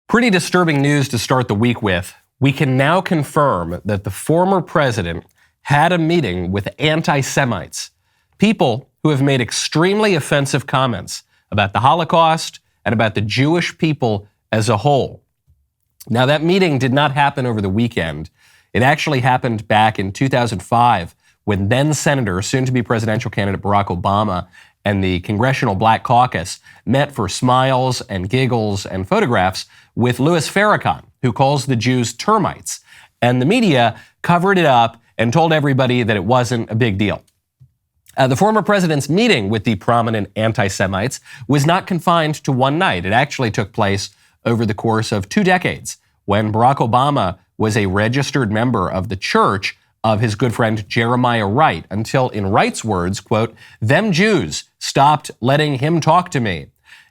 Pretty disturbing news to start the week with. We can now confirm that the former president had a meeting with anti-Semites, people who have made extremely offensive comments about the Holocaust and about the Jewish people as a whole. Now, that meeting did not happen over the weekend. It actually happened back in 2005 when then-Senator, soon-to-be presidential candidate Barack Obama and the Congressional Black Caucus met for smiles and giggles and photographs with Louis Farrakhan, who calls the Jews termites. And the media covered it up and told everybody that it wasn't a big deal. The former president's meeting with the prominent anti-Semites was not confined to one night. It actually took place over the course of 2 decades, when Barack Obama was a registered member of the church of his good friend Jeremiah Wright, until, in Wright's words, quote, "them Jews stopped letting him talk to me."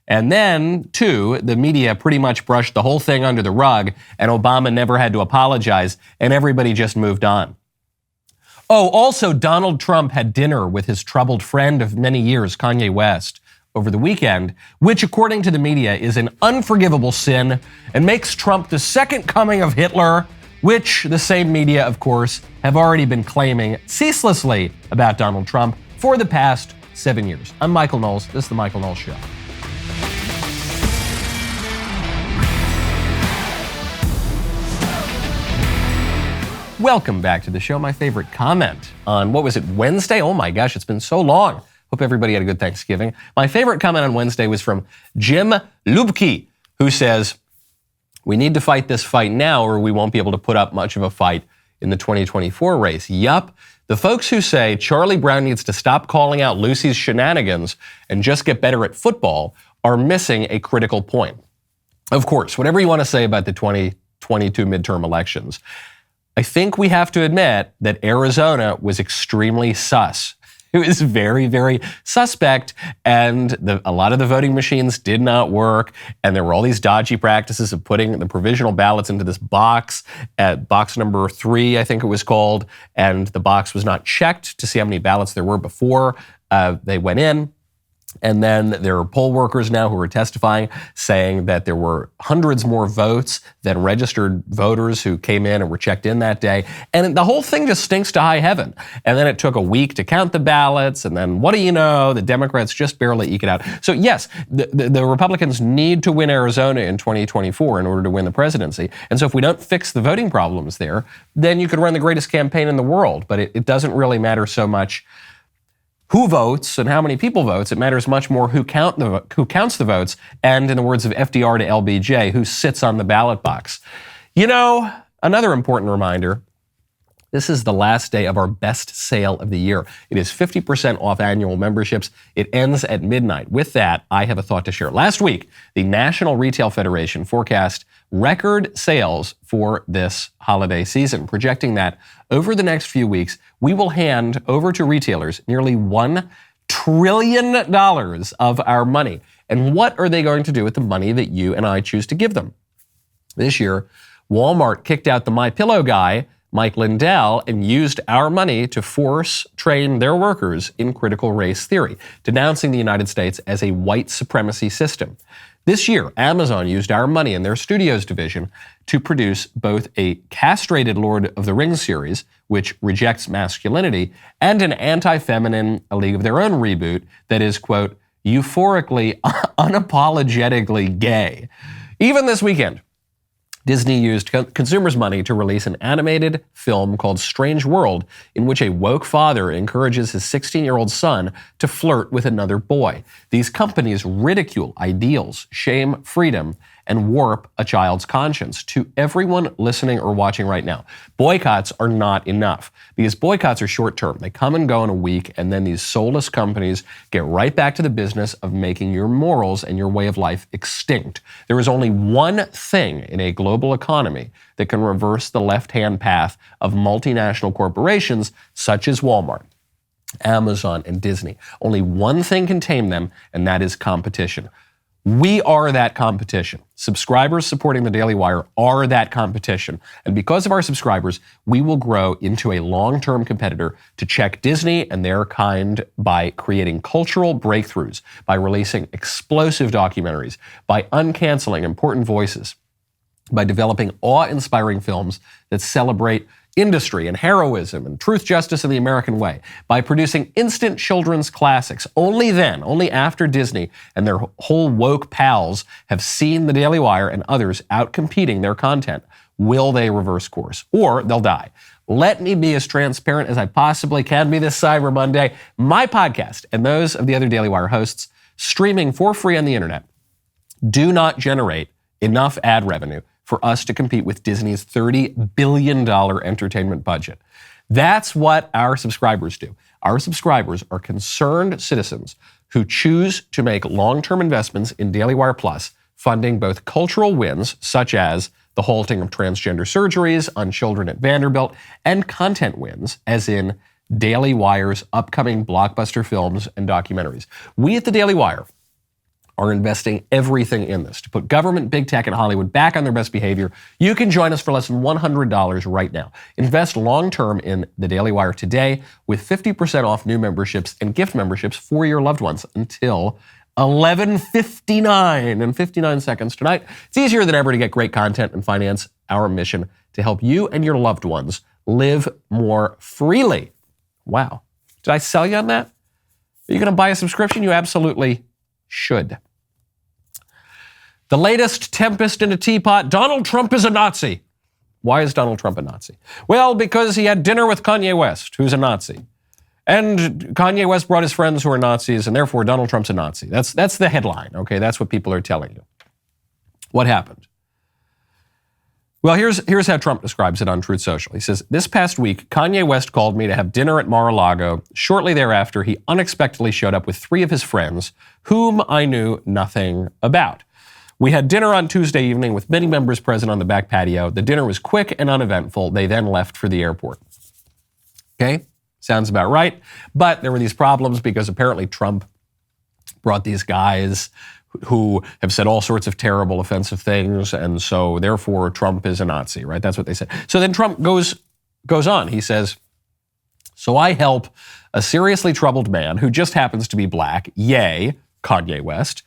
And then, too, the media pretty much brushed the whole thing under the rug, and Obama never had to apologize, and everybody just moved on. Oh, also, Donald Trump had dinner with his troubled friend of many years, Kanye West, over the weekend, which, according to the media, is an unforgivable sin and makes Trump the second coming of Hitler, which the same media, of course, have already been claiming ceaselessly about Donald Trump for the past 7 years. I'm Michael Knowles. This is The Michael Knowles Show. Welcome back to the show. My favorite comment on, what was it, Wednesday? Oh my gosh, it's been so long. Hope everybody had a good Thanksgiving. My favorite comment on Wednesday was from Jim Lubke, who says, "We need to fight this fight now or we won't be able to put up much of a fight in the 2024 race." Yup, the folks who say Charlie Brown needs to stop calling out Lucy's shenanigans and just get better at football are missing a critical point. Of course, whatever you want to say about the 2022 midterm elections, I think we have to admit that Arizona was extremely sus. It was very, very suspect, and a lot of the voting machines did not work, and there were all these dodgy practices of putting the provisional ballots into this box, at box number 3, I think it was called, and the box was not checked to see how many ballots there were before they went in. And then there are poll workers now who are testifying, saying that there were hundreds more votes than registered voters who came in and were checked in that day. And the whole thing just stinks to high heaven. And then it took a week to count the ballots. And then what do you know? The Democrats just barely eke it out. So yes, the Republicans need to win Arizona in 2024 in order to win the presidency. And so if we don't fix the voting problems there, then you could run the greatest campaign in the world. But it doesn't really matter so much who votes and how many people votes. It matters much more who counts the votes, and in the words of FDR to LBJ, who sits on the ballot box. You know, another important reminder, this is the last day of our best sale of the year. It is 50% off annual memberships. It ends at midnight. With that, I have a thought to share. Last week, the National Retail Federation forecast record sales for this holiday season, projecting that over the next few weeks, we will hand over to retailers nearly $1 trillion of our money. And what are they going to do with the money that you and I choose to give them? This year, Walmart kicked out the MyPillow guy, Mike Lindell, and used our money to force train their workers in critical race theory, denouncing the United States as a white supremacy system. This year, Amazon used our money in their studios division to produce both a castrated Lord of the Rings series, which rejects masculinity, and an anti-feminine A League of Their Own reboot that is, quote, euphorically, unapologetically gay. Even this weekend, Disney used consumers' money to release an animated film called Strange World, in which a woke father encourages his 16-year-old son to flirt with another boy. These companies ridicule ideals, shame freedom, and warp a child's conscience. To everyone listening or watching right now, boycotts are not enough, because boycotts are short-term. They come and go in a week, and then these soulless companies get right back to the business of making your morals and your way of life extinct. There is only one thing in a global economy that can reverse the left-hand path of multinational corporations such as Walmart, Amazon, and Disney. Only one thing can tame them, and that is competition. We are that competition. Subscribers supporting the Daily Wire are that competition. And because of our subscribers, we will grow into a long-term competitor to check Disney and their kind by creating cultural breakthroughs, by releasing explosive documentaries, by uncanceling important voices, by developing awe-inspiring films that celebrate industry and heroism and truth, justice, and the American way, by producing instant children's classics. Only then, only after Disney and their whole woke pals have seen The Daily Wire and others out-competing their content, will they reverse course, or they'll die. Let me be as transparent as I possibly can be this Cyber Monday. My podcast and those of the other Daily Wire hosts streaming for free on the internet do not generate enough ad revenue for us to compete with Disney's $30 billion entertainment budget. That's what our subscribers do. Our subscribers are concerned citizens who choose to make long-term investments in Daily Wire Plus, funding both cultural wins, such as the halting of transgender surgeries on children at Vanderbilt, and content wins, as in Daily Wire's upcoming blockbuster films and documentaries. We at the Daily Wire are investing everything in this to put government, big tech, and Hollywood back on their best behavior. You can join us for less than $100 right now. Invest long-term in the Daily Wire today with 50% off new memberships and gift memberships for your loved ones until 11:59 and 59 seconds tonight. It's easier than ever to get great content and finance our mission to help you and your loved ones live more freely. Wow. Did I sell you on that? Are you going to buy a subscription? You absolutely should. The latest tempest in a teapot, Donald Trump is a Nazi. Why is Donald Trump a Nazi? Well, because he had dinner with Kanye West, who's a Nazi. And Kanye West brought his friends who are Nazis, and therefore Donald Trump's a Nazi. That's the headline, okay? That's what people are telling you. What happened? Well, here's how Trump describes it on Truth Social. He says, this past week, Kanye West called me to have dinner at Mar-a-Lago. Shortly thereafter, he unexpectedly showed up with 3 of his friends, whom I knew nothing about. We had dinner on Tuesday evening with many members present on the back patio. The dinner was quick and uneventful. They then left for the airport. Okay, sounds about right. But there were these problems because apparently Trump brought these guys who have said all sorts of terrible, offensive things, and so therefore Trump is a Nazi, right? That's what they said. So then Trump goes on. He says, so I help a seriously troubled man who just happens to be black, yay, Kanye West,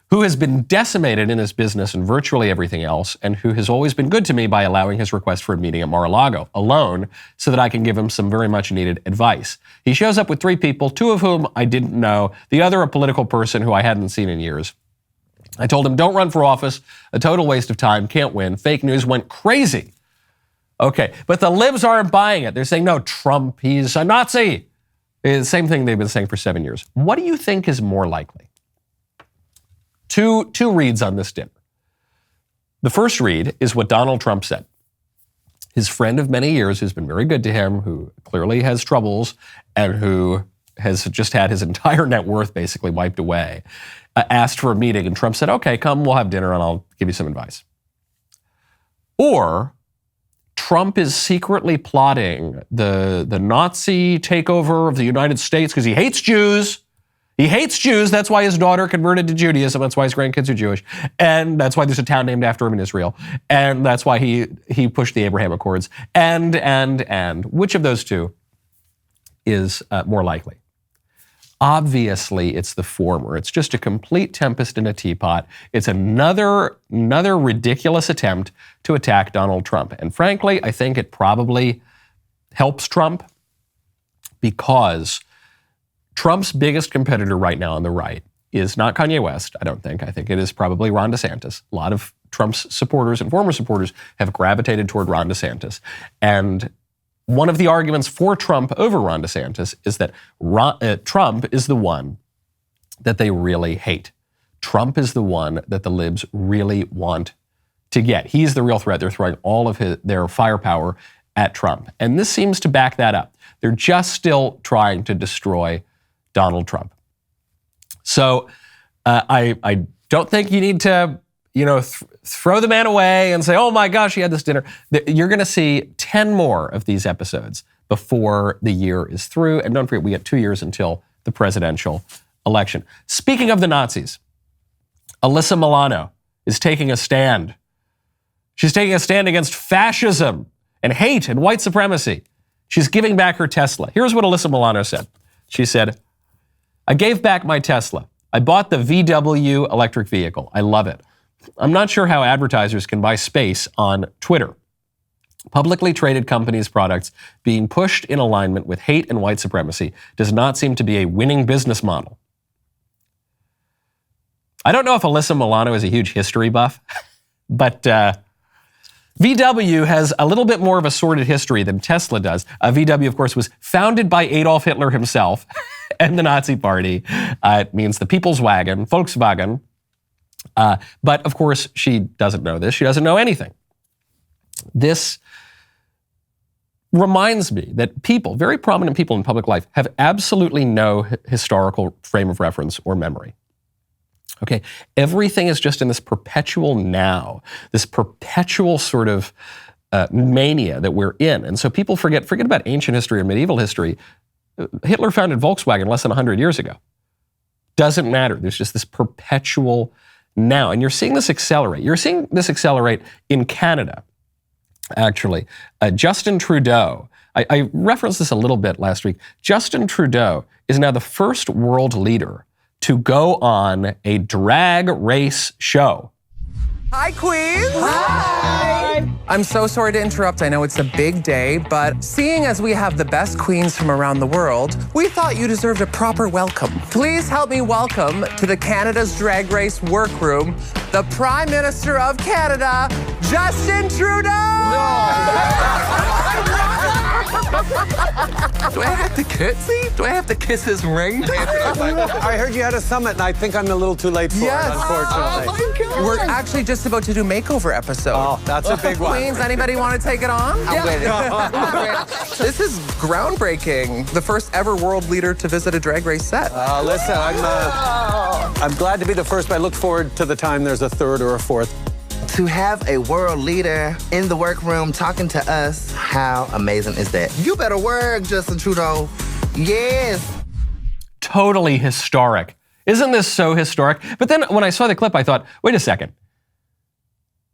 who has been decimated in his business and virtually everything else, and who has always been good to me by allowing his request for a meeting at Mar-a-Lago alone so that I can give him some very much needed advice. He shows up with 3 people, 2 of whom I didn't know, the other a political person who I hadn't seen in years. I told him, don't run for office, a total waste of time, can't win. Fake news went crazy. Okay, but the libs aren't buying it. They're saying, no, Trump, he's a Nazi. It's the same thing they've been saying for 7 years. What do you think is more likely? Two reads on this dinner. The first read is what Donald Trump said. His friend of many years, who's been very good to him, who clearly has troubles, and who has just had his entire net worth basically wiped away, asked for a meeting, and Trump said, okay, come, we'll have dinner and I'll give you some advice. Or Trump is secretly plotting the Nazi takeover of the United States because he hates Jews. He hates Jews. That's why his daughter converted to Judaism. That's why his grandkids are Jewish. And that's why there's a town named after him in Israel. And that's why he pushed the Abraham Accords. And which of those two is more likely? Obviously, it's the former. It's just a complete tempest in a teapot. It's another ridiculous attempt to attack Donald Trump. And frankly, I think it probably helps Trump because Trump's biggest competitor right now on the right is not Kanye West, I don't think. I think it is probably Ron DeSantis. A lot of Trump's supporters and former supporters have gravitated toward Ron DeSantis. And one of the arguments for Trump over Ron DeSantis is that Trump is the one that they really hate. Trump is the one that the libs really want to get. He's the real threat. They're throwing all of their firepower at Trump. And this seems to back that up. They're just still trying to destroy Donald Trump. So I don't think you need to, throw the man away and say, oh my gosh, he had this dinner. You're going to see 10 more of these episodes before the year is through. And don't forget, we get 2 years until the presidential election. Speaking of the Nazis, Alyssa Millano is taking a stand. She's taking a stand against fascism and hate and white supremacy. She's giving back her Tesla. Here's what Alyssa Millano said. She said, I gave back my Tesla. I bought the VW electric vehicle. I love it. I'm not sure how advertisers can buy space on Twitter. Publicly traded companies' products being pushed in alignment with hate and white supremacy does not seem to be a winning business model. I don't know if Alyssa Millano is a huge history buff, but VW has a little bit more of a sordid history than Tesla does. VW, of course, was founded by Adolf Hitler himself and the Nazi Party. It means the People's Wagon, Volkswagen. But, of course, she doesn't know this. She doesn't know anything. This reminds me that people, very prominent people in public life, have absolutely no historical frame of reference or memory. Okay, everything is just in this perpetual now, this perpetual sort of mania that we're in. And so people forget about ancient history or medieval history. Hitler founded Volkswagen less than 100 years ago. Doesn't matter. There's just this perpetual now. And you're seeing this accelerate. You're seeing this accelerate in Canada, actually. Justin Trudeau, I referenced this a little bit last week. Justin Trudeau is now the first world leader to go on a drag race show. Hi, Queens. Hi. I'm so sorry to interrupt. I know it's a big day, but seeing as we have the best queens from around the world, we thought you deserved a proper welcome. Please help me welcome to the Canada's Drag Race workroom, the Prime Minister of Canada, Justin Trudeau! Do I have to curtsy? Do I have to kiss his ring? I heard you had a summit, and I think I'm a little too late for it, unfortunately. Oh my God. We're actually just about to do makeover episode. Oh, that's a big one. Queens, anybody want to take it on? I'm waiting. This is groundbreaking. The first ever world leader to visit a drag race set. Listen, I'm glad to be the first, but I look forward to the time there's a third or a fourth. To have a world leader in the workroom talking to us, how amazing is that? You better work, Justin Trudeau. Yes. Totally historic. Isn't this so historic? But then when I saw the clip, I thought, wait a second.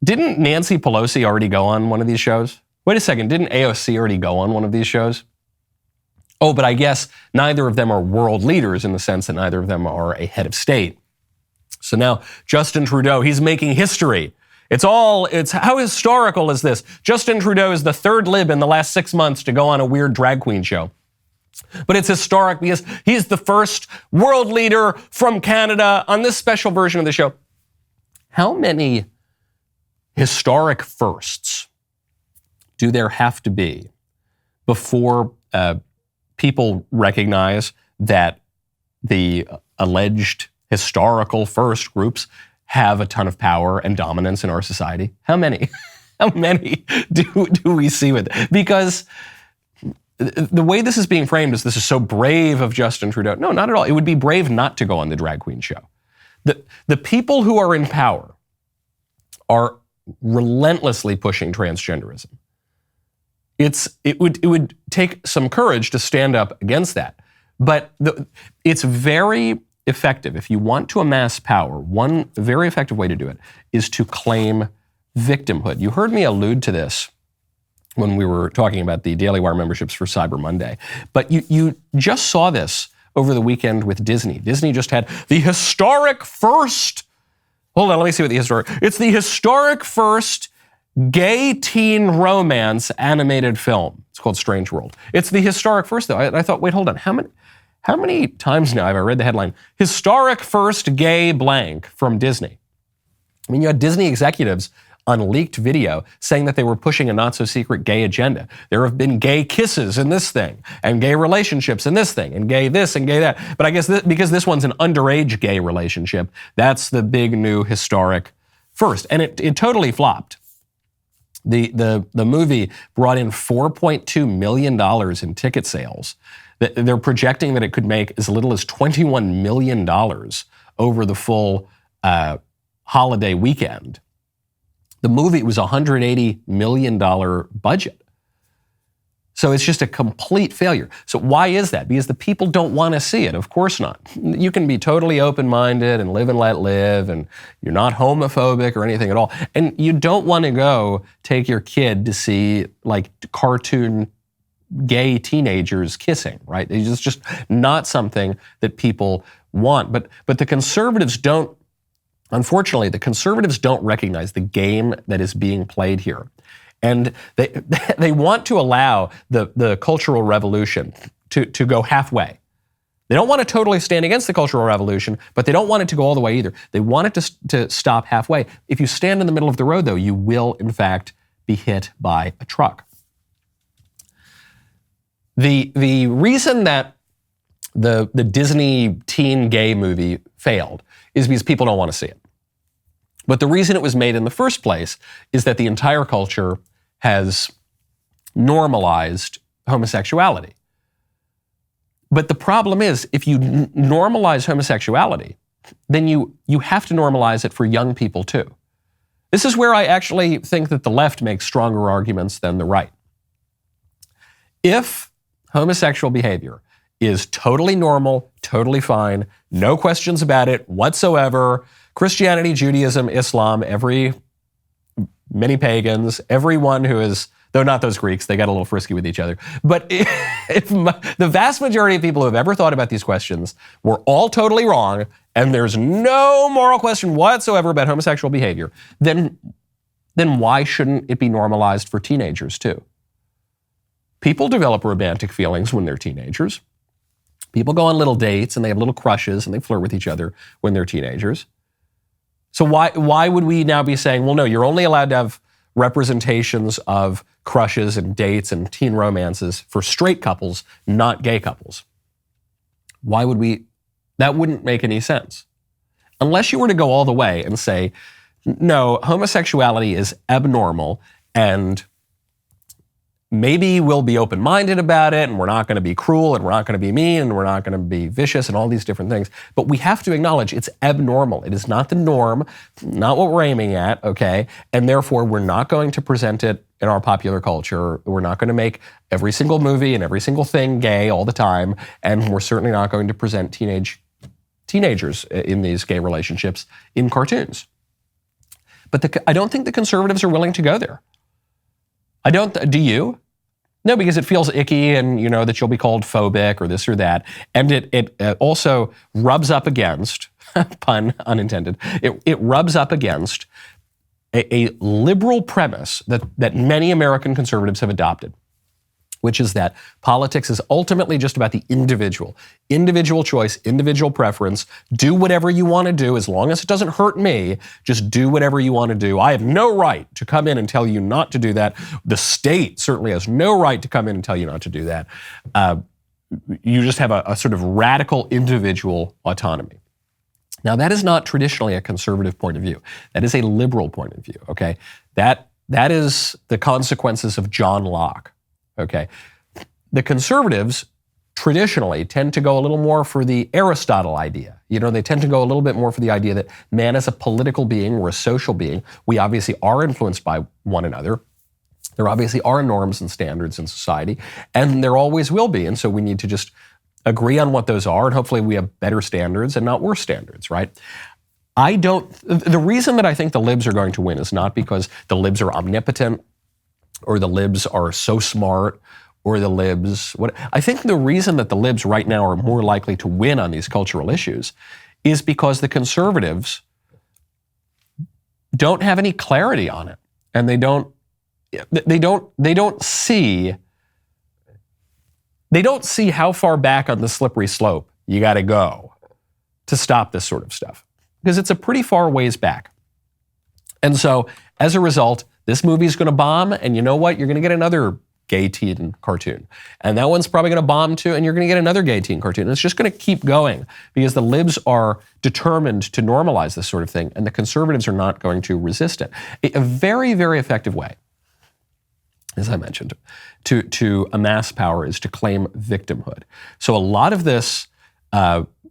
Didn't Nancy Pelosi already go on one of these shows? Wait a second, didn't AOC already go on one of these shows? Oh, but I guess neither of them are world leaders in the sense that neither of them are a head of state. So now Justin Trudeau, he's making history. It's how historical is this? Justin Trudeau is the third lib in the last 6 months to go on a weird drag queen show. But it's historic because he's the first world leader from Canada on this special version of the show. How many historic firsts do there have to be before people recognize that the alleged historical first groups have a ton of power and dominance in our society? How many? How many do we see with it? Because the way this is being framed is this is so brave of Justin Trudeau. No, not at all. It would be brave not to go on the drag queen show. The people who are in power are relentlessly pushing transgenderism. It would take some courage to stand up against that. But it's very effective. If you want to amass power, one very effective way to do it is to claim victimhood. You heard me allude to this when we were talking about the Daily Wire memberships for Cyber Monday. But you just saw this over the weekend with Disney. Disney just had the historic first, hold on, let me see what the historic, it's the historic first gay teen romance animated film. It's called Strange World. It's the historic first though. I thought, wait, hold on, how many times now have I read the headline, historic first gay blank from Disney? I mean, you had Disney executives on leaked video saying that they were pushing a not-so-secret gay agenda. There have been gay kisses in this thing, and gay relationships in this thing, and gay this and gay that. But I guess because this one's an underage gay relationship, that's the big new historic first. And it totally flopped. The movie brought in $4.2 million in ticket sales. They're projecting that it could make as little as $21 million over the full holiday weekend. The movie was a $180 million budget. So it's just a complete failure. So why is that? Because the people don't want to see it. Of course not. You can be totally open-minded and live and let live, and you're not homophobic or anything at all. And you don't want to go take your kid to see like cartoon gay teenagers kissing, right? It's just not something that people want. But the conservatives don't Unfortunately, the conservatives don't recognize the game that is being played here. And they want to allow the Cultural Revolution to go halfway. They don't want to totally stand against the Cultural Revolution, but they don't want it to go all the way either. They want it to stop halfway. If you stand in the middle of the road, though, you will, in fact, be hit by a truck. The reason that the Disney teen gay movie failed is because people don't want to see it. But the reason it was made in the first place is that the entire culture has normalized homosexuality. But the problem is, if you normalize homosexuality, then you have to normalize it for young people too. This is where I actually think that the left makes stronger arguments than the right. If homosexual behavior is totally normal, totally fine, no questions about it whatsoever, Christianity, Judaism, Islam, many pagans, everyone who is, though not those Greeks, they got a little frisky with each other. But if the vast majority of people who have ever thought about these questions were all totally wrong, and there's no moral question whatsoever about homosexual behavior, then why shouldn't it be normalized for teenagers too? People develop romantic feelings when they're teenagers. People go on little dates and they have little crushes and they flirt with each other when they're teenagers. So why would we now be saying, well, no, you're only allowed to have representations of crushes and dates and teen romances for straight couples, not gay couples? Why would we? That wouldn't make any sense. Unless you were to go all the way and say, no, homosexuality is abnormal and maybe we'll be open-minded about it and we're not going to be cruel and we're not going to be mean and we're not going to be vicious and all these different things. But we have to acknowledge it's abnormal. It is not the norm, not what we're aiming at, okay? And therefore, we're not going to present it in our popular culture. We're not going to make every single movie and every single thing gay all the time. And we're certainly not going to present teenagers in these gay relationships in cartoons. But I don't think the conservatives are willing to go there. Do you? No, because it feels icky and, you know, that you'll be called phobic or this or that. And it also rubs up against, pun unintended, it rubs up against a liberal premise that many American conservatives have adopted, which is that politics is ultimately just about the individual choice, individual preference. Do whatever you want to do as long as it doesn't hurt me. Just do whatever you want to do. I have no right to come in and tell you not to do that. The state certainly has no right to come in and tell you not to do that. You just have a sort of radical individual autonomy. Now, that is not traditionally a conservative point of view. That is a liberal point of view, okay? That is the consequences of John Locke. Okay, the conservatives traditionally tend to go a little more for the Aristotle idea. You know, they tend to go a little bit more for the idea that man is a political being, we're a social being. We obviously are influenced by one another. There obviously are norms and standards in society, and there always will be. And so we need to just agree on what those are, and hopefully we have better standards and not worse standards, right? The reason that I think the libs are going to win is not because the libs are omnipotent, or the libs are so smart, or the libs, I think the reason that the libs right now are more likely to win on these cultural issues is because the conservatives don't have any clarity on it. And they don't see how far back on the slippery slope you got to go to stop this sort of stuff. Because it's a pretty far ways back. And so, as a result, this movie's going to bomb, and you know what? You're going to get another gay teen cartoon. And that one's probably going to bomb too, and you're going to get another gay teen cartoon. And it's just going to keep going because the libs are determined to normalize this sort of thing, and the conservatives are not going to resist it. A very, very effective way, as I mentioned, to amass power is to claim victimhood. So a lot of this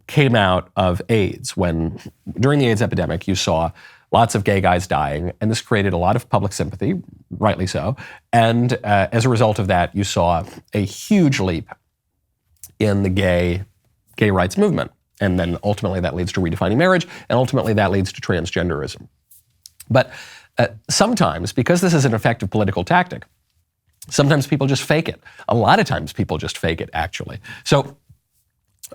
came out of AIDS when, during the AIDS epidemic, you saw lots of gay guys dying, and this created a lot of public sympathy, rightly so. And as a result of that, you saw a huge leap in the gay rights movement. And then ultimately that leads to redefining marriage, and ultimately that leads to transgenderism. But sometimes, because this is an effective political tactic, sometimes people just fake it. A lot of times people just fake it, actually. So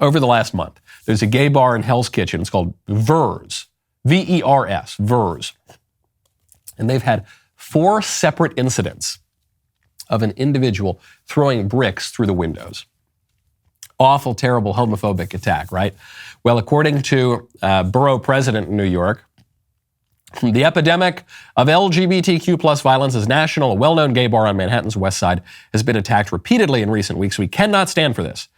over the last month, there's a gay bar in Hell's Kitchen. It's called Vers. V-E-R-S, VERS. And they've had 4 separate incidents of an individual throwing bricks through the windows. Awful, terrible, homophobic attack, right? Well, according to borough president in New York, the epidemic of LGBTQ plus violence is national. A well-known gay bar on Manhattan's West Side has been attacked repeatedly in recent weeks. We cannot stand for this.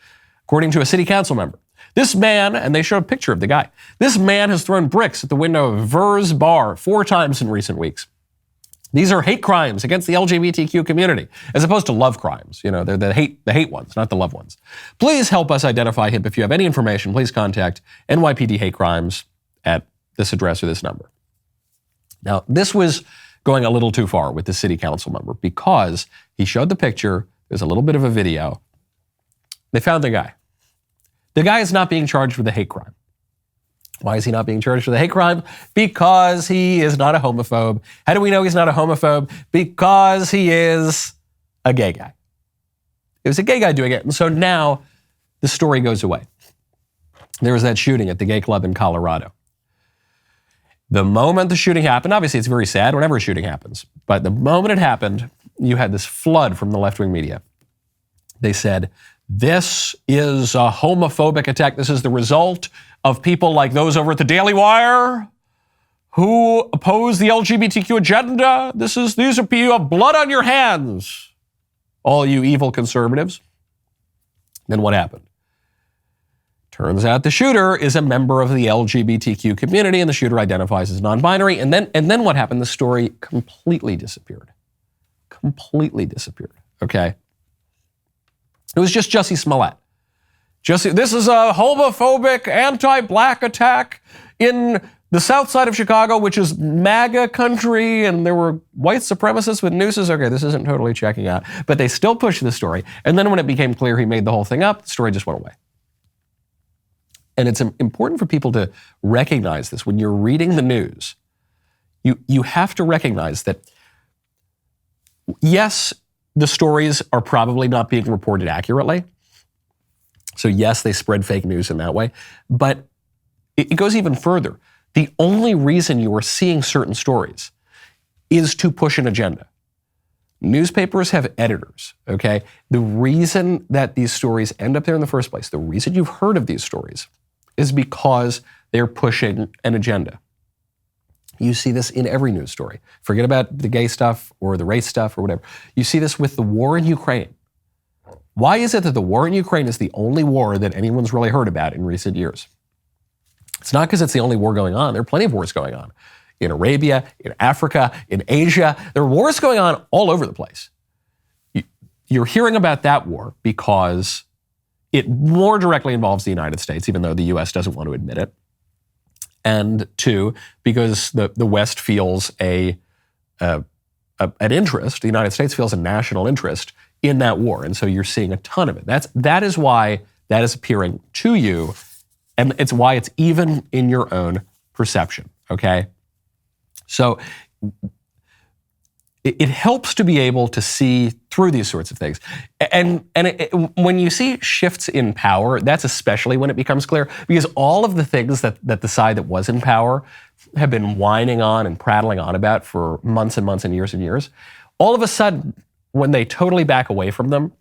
According to a city council member, this man, and they showed a picture of the guy, this man has thrown bricks at the window of VERS Bar 4 times in recent weeks. These are hate crimes against the LGBTQ community, as opposed to love crimes. You know, they're the hate ones, not the love ones. Please help us identify him. If you have any information, please contact NYPD Hate Crimes at this address or this number. Now, this was going a little too far with the city council member because he showed the picture. There's a little bit of a video. They found the guy. The guy is not being charged with a hate crime. Why is he not being charged with a hate crime? Because he is not a homophobe. How do we know he's not a homophobe? Because he is a gay guy. It was a gay guy doing it. And so now the story goes away. There was that shooting at the gay club in Colorado. The moment the shooting happened, obviously it's very sad whenever a shooting happens, but the moment it happened, you had this flood from the left-wing media. They said, this is a homophobic attack. This is the result of people like those over at the Daily Wire who oppose the LGBTQ agenda. These are people who have blood on your hands, all you evil conservatives. Then what happened? Turns out the shooter is a member of the LGBTQ community, and the shooter identifies as non-binary. And then what happened? The story completely disappeared. Completely disappeared. Okay. It was just Jussie Smollett. This is a homophobic, anti-black attack in the south side of Chicago, which is MAGA country, and there were white supremacists with nooses. Okay, this isn't totally checking out. But they still pushed the story. And then when it became clear he made the whole thing up, the story just went away. And it's important for people to recognize this. When you're reading the news, you have to recognize that, yes, the stories are probably not being reported accurately. So yes, they spread fake news in that way. But it goes even further. The only reason you are seeing certain stories is to push an agenda. Newspapers have editors, okay? The reason that these stories end up there in the first place, the reason you've heard of these stories is because they're pushing an agenda. You see this in every news story. Forget about the gay stuff or the race stuff or whatever. You see this with the war in Ukraine. Why is it that the war in Ukraine is the only war that anyone's really heard about in recent years? It's not because it's the only war going on. There are plenty of wars going on. In Arabia, in Africa, in Asia. There are wars going on all over the place. You're hearing about that war because it more directly involves the United States, even though the U.S. doesn't want to admit it. And 2, because the West feels an interest, the United States feels a national interest in that war. And so you're seeing a ton of it. That is why that is appearing to you, and it's why it's even in your own perception, okay? So it helps to be able to see through these sorts of things. And when you see shifts in power, that's especially when it becomes clear, because all of the things that the side that was in power have been whining on and prattling on about for months and months and years, all of a sudden, when they totally back away from them,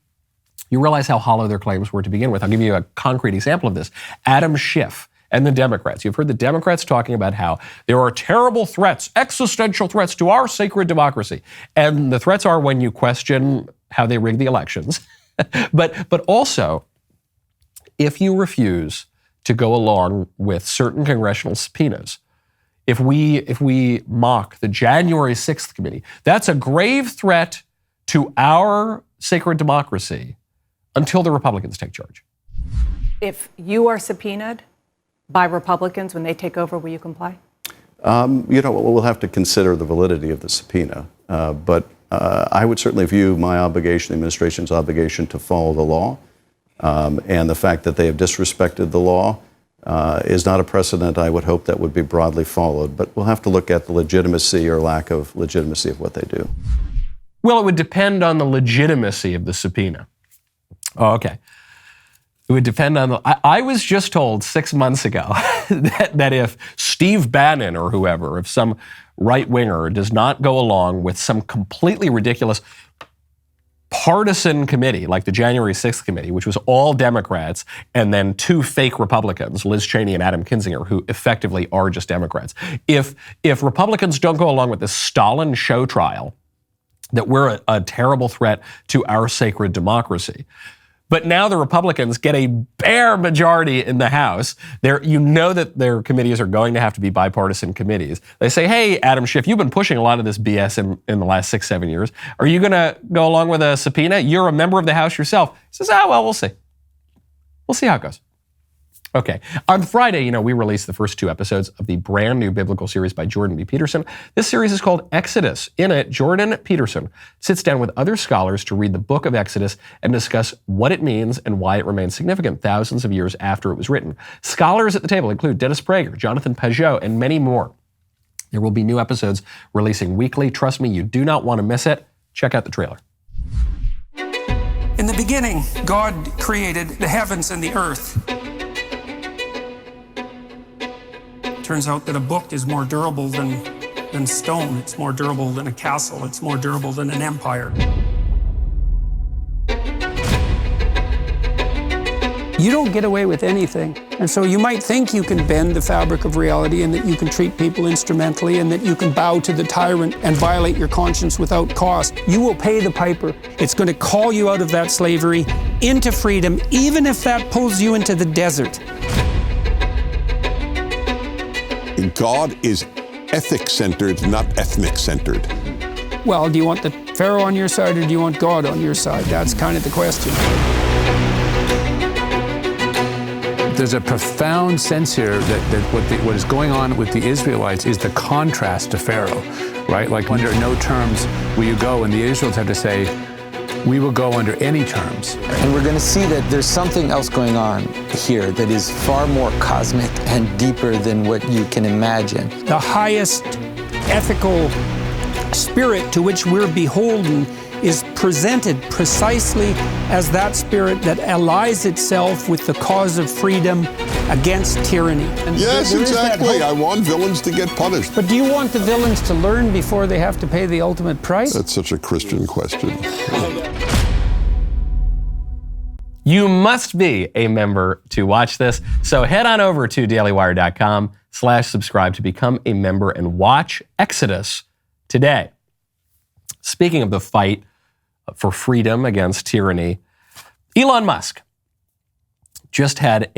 you realize how hollow their claims were to begin with. I'll give you a concrete example of this. Adam Schiff and the Democrats. You've heard the Democrats talking about how there are terrible threats, existential threats to our sacred democracy. And the threats are when you question how they rigged the elections. but also, if you refuse to go along with certain congressional subpoenas, if we mock the January 6th committee, that's a grave threat to our sacred democracy until the Republicans take charge. If you are subpoenaed by Republicans when they take over, will you comply? We'll have to consider the validity of the subpoena. But I would certainly view my obligation, the administration's obligation, to follow the law. And the fact that they have disrespected the law is not a precedent I would hope that would be broadly followed. But we'll have to look at the legitimacy or lack of legitimacy of what they do. Well, it would depend on the legitimacy of the subpoena. Oh, okay. It would depend on the. I was just told 6 months ago that if Steve Bannon or whoever, if some right-winger does not go along with some completely ridiculous partisan committee, like the January 6th committee, which was all Democrats, and then 2 fake Republicans, Liz Cheney and Adam Kinzinger, who effectively are just Democrats. If Republicans don't go along with this Stalin show trial, that we're a terrible threat to our sacred democracy. But now the Republicans get a bare majority in the House. You know that their committees are going to have to be bipartisan committees. They say, hey, Adam Schiff, you've been pushing a lot of this BS in the last 6-7 years. Are you going to go along with a subpoena? You're a member of the House yourself. He says, well, we'll see. We'll see how it goes. Okay. On Friday, we released the first 2 episodes of the brand new biblical series by Jordan B. Peterson. This series is called Exodus. In it, Jordan Peterson sits down with other scholars to read the book of Exodus and discuss what it means and why it remains significant thousands of years after it was written. Scholars at the table include Dennis Prager, Jonathan Peugeot, and many more. There will be new episodes releasing weekly. Trust me, you do not want to miss it. Check out the trailer. In the beginning, God created the heavens and the earth. Turns out that a book is more durable than stone. It's more durable than a castle. It's more durable than an empire. You don't get away with anything. And so you might think you can bend the fabric of reality and that you can treat people instrumentally and that you can bow to the tyrant and violate your conscience without cost. You will pay the piper. It's going to call you out of that slavery into freedom, even if that pulls you into the desert. God is ethic-centered, not ethnic-centered. Well, do you want the Pharaoh on your side or do you want God on your side? That's kind of the question. There's a profound sense here that what is going on with the Israelites is the contrast to Pharaoh, right? Like under no terms will you go, and the Israelites have to say, we will go under any terms. And we're going to see that there's something else going on here that is far more cosmic and deeper than what you can imagine. The highest ethical spirit to which we're beholden is presented precisely as that spirit that allies itself with the cause of freedom against tyranny. And yes, exactly. I want villains to get punished. But do you want the villains to learn before they have to pay the ultimate price? That's such a Christian question. You must be a member to watch this. So head on over to dailywire.com/subscribe to become a member and watch Exodus today. Speaking of the fight for freedom against tyranny, Elon Musk just gave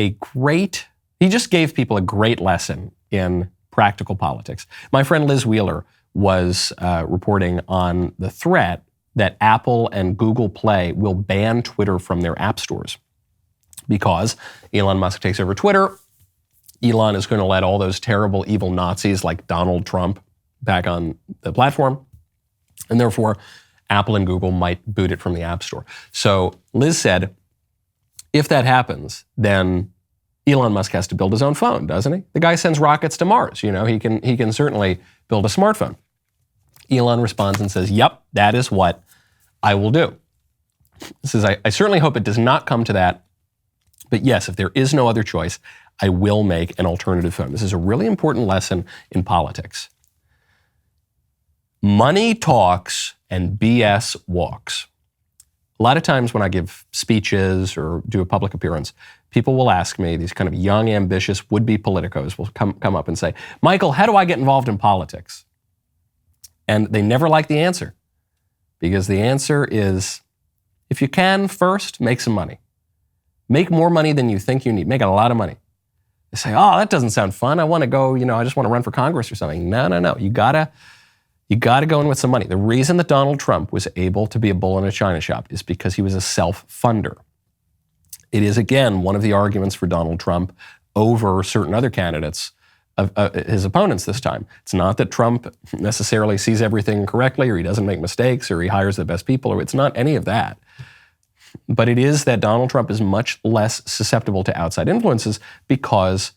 people a great lesson in practical politics. My friend Liz Wheeler was reporting on the threat that Apple and Google Play will ban Twitter from their app stores because Elon Musk takes over Twitter. Elon is going to let all those terrible, evil Nazis like Donald Trump back on the platform, and therefore Apple and Google might boot it from the App Store. So Liz said, if that happens, then Elon Musk has to build his own phone, doesn't he? The guy sends rockets to Mars. He can certainly build a smartphone. Elon responds and says, yep, that is what I will do. He says, I certainly hope it does not come to that. But yes, if there is no other choice, I will make an alternative phone. This is a really important lesson in politics. Money talks and BS walks. A lot of times when I give speeches or do a public appearance, people will ask me, these kind of young, ambitious would-be politicos will come up and say, Michael, how do I get involved in politics? And they never like the answer, because the answer is, if you can, first, make some money. Make more money than you think you need. Make a lot of money. They say, oh, that doesn't sound fun. I want to go, I just want to run for Congress or something. No. You gotta go in with some money. The reason that Donald Trump was able to be a bull in a china shop is because he was a self-funder. It is, again, one of the arguments for Donald Trump over certain other candidates, his opponents this time. It's not that Trump necessarily sees everything correctly, or he doesn't make mistakes, or he hires the best people, or it's not any of that. But it is that Donald Trump is much less susceptible to outside influences because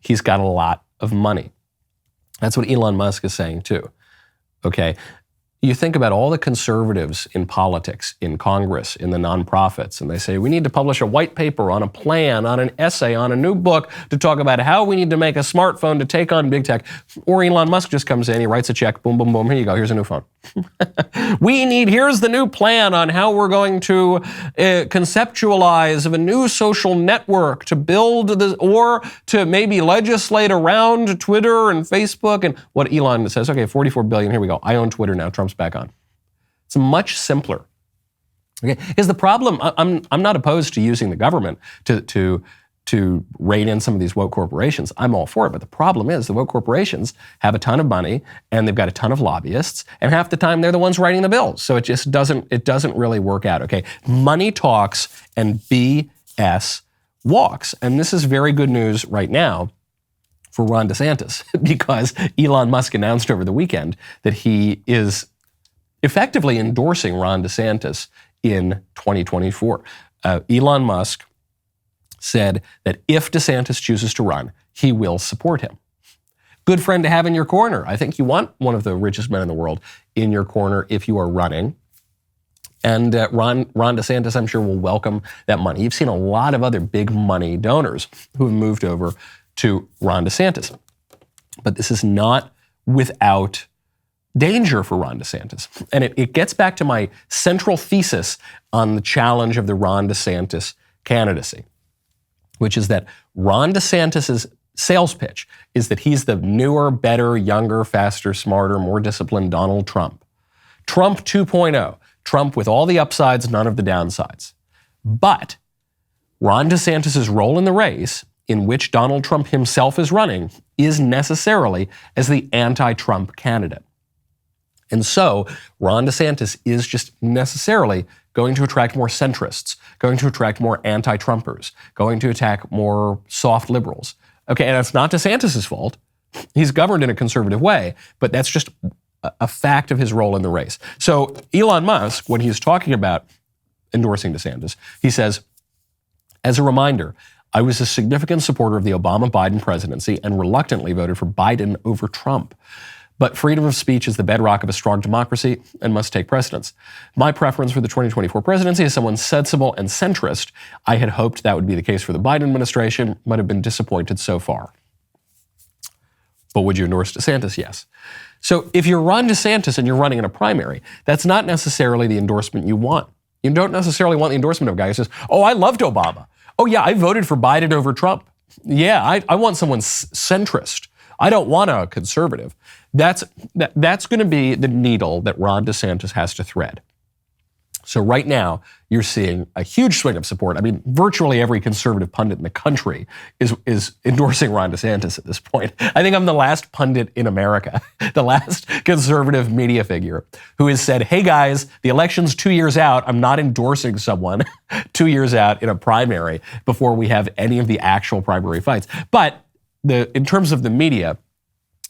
he's got a lot of money. That's what Elon Musk is saying too. Okay, you think about all the conservatives in politics, in Congress, in the nonprofits, and they say, we need to publish a white paper on a plan, on an essay, on a new book to talk about how we need to make a smartphone to take on big tech. Or Elon Musk just comes in, he writes a check, boom, boom, boom, here you go, here's a new phone. Here's the new plan on how we're going to conceptualize of a new social network to build this, or to maybe legislate around Twitter and Facebook. And what Elon says, okay, 44 billion, here we go. I own Twitter now, Trump's back on. It's much simpler. Okay, because the problem, I'm not opposed to using the government to rein in some of these woke corporations. I'm all for it. But the problem is the woke corporations have a ton of money and they've got a ton of lobbyists, and half the time they're the ones writing the bills. So it just doesn't really work out. Okay, money talks and BS walks. And this is very good news right now for Ron DeSantis, because Elon Musk announced over the weekend that he is effectively endorsing Ron DeSantis in 2024. Elon Musk said that if DeSantis chooses to run, he will support him. Good friend to have in your corner. I think you want one of the richest men in the world in your corner if you are running. And Ron DeSantis, I'm sure, will welcome that money. You've seen a lot of other big money donors who have moved over to Ron DeSantis. But this is not without danger for Ron DeSantis. And it gets back to my central thesis on the challenge of the Ron DeSantis candidacy, which is that Ron DeSantis' sales pitch is that he's the newer, better, younger, faster, smarter, more disciplined Donald Trump. Trump 2.0. Trump with all the upsides, none of the downsides. But Ron DeSantis' role in the race, in which Donald Trump himself is running, is necessarily as the anti-Trump candidate. And so Ron DeSantis is just necessarily going to attract more centrists, going to attract more anti-Trumpers, going to attack more soft liberals. Okay, and it's not DeSantis' fault. He's governed in a conservative way, but that's just a fact of his role in the race. So Elon Musk, when he's talking about endorsing DeSantis, he says, as a reminder, I was a significant supporter of the Obama-Biden presidency and reluctantly voted for Biden over Trump. But freedom of speech is the bedrock of a strong democracy and must take precedence. My preference for the 2024 presidency is someone sensible and centrist. I had hoped that would be the case for the Biden administration, but have been disappointed so far. But would you endorse DeSantis? Yes. So if you're Ron DeSantis and you're running in a primary, that's not necessarily the endorsement you want. You don't necessarily want the endorsement of a guy who says, oh, I loved Obama. Oh, yeah, I voted for Biden over Trump. Yeah, I want someone centrist. I don't want a conservative. That's going to be the needle that Ron DeSantis has to thread. So right now, you're seeing a huge swing of support. I mean, virtually every conservative pundit in the country is endorsing Ron DeSantis at this point. I think I'm the last pundit in America, the last conservative media figure who has said, hey guys, the election's 2 years out. I'm not endorsing someone 2 years out in a primary before we have any of the actual primary fights. But in terms of the media,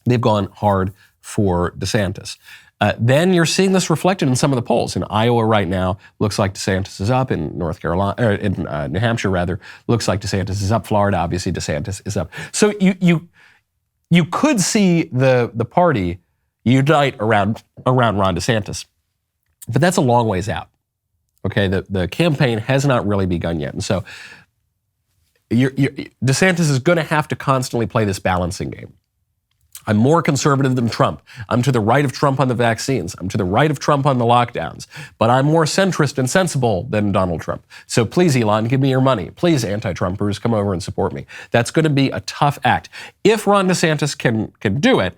they've gone hard for DeSantis. Then you're seeing this reflected in some of the polls. In Iowa right now, looks like DeSantis is up. In North Carolina, or in New Hampshire rather, looks like DeSantis is up. Florida, obviously, DeSantis is up. So you could see the party unite around Ron DeSantis, but that's a long ways out. Okay, the campaign has not really begun yet, and so DeSantis is going to have to constantly play this balancing game. I'm more conservative than Trump. I'm to the right of Trump on the vaccines. I'm to the right of Trump on the lockdowns. But I'm more centrist and sensible than Donald Trump. So please, Elon, give me your money. Please, anti-Trumpers, come over and support me. That's going to be a tough act. If Ron DeSantis can do it,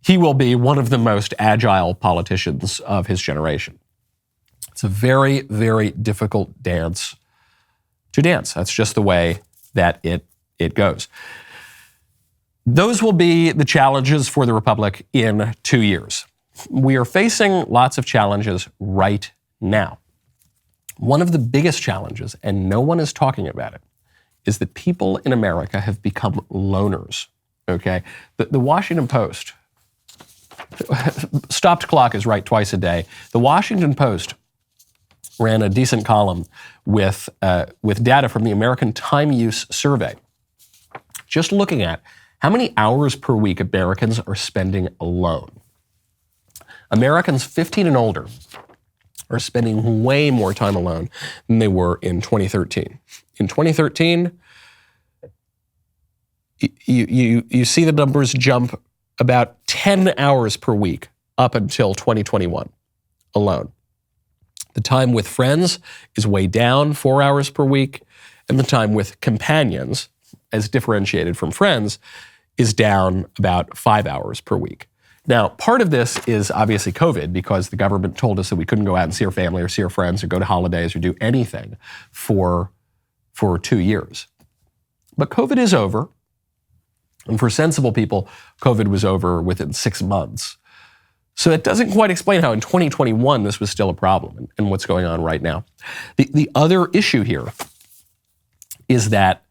he will be one of the most agile politicians of his generation. It's a very, very difficult dance to dance. That's just the way that it goes. Those will be the challenges for the Republic in 2 years. We are facing lots of challenges right now. One of the biggest challenges, and no one is talking about it, is that people in America have become loners, okay? The Washington Post, stopped clock is right twice a day. The Washington Post ran a decent column with data from the American Time Use Survey, just looking at how many hours per week Americans are spending alone. Americans 15 and older are spending way more time alone than they were in 2013. In 2013, you see the numbers jump about 10 hours per week up until 2021 alone. The time with friends is way down, 4 hours per week, and the time with companions, as differentiated from friends, is down about 5 hours per week. Now, part of this is obviously COVID, because the government told us that we couldn't go out and see our family or see our friends or go to holidays or do anything for 2 years. But COVID is over. And for sensible people, COVID was over within 6 months. So it doesn't quite explain how in 2021 this was still a problem and what's going on right now. The other issue here is that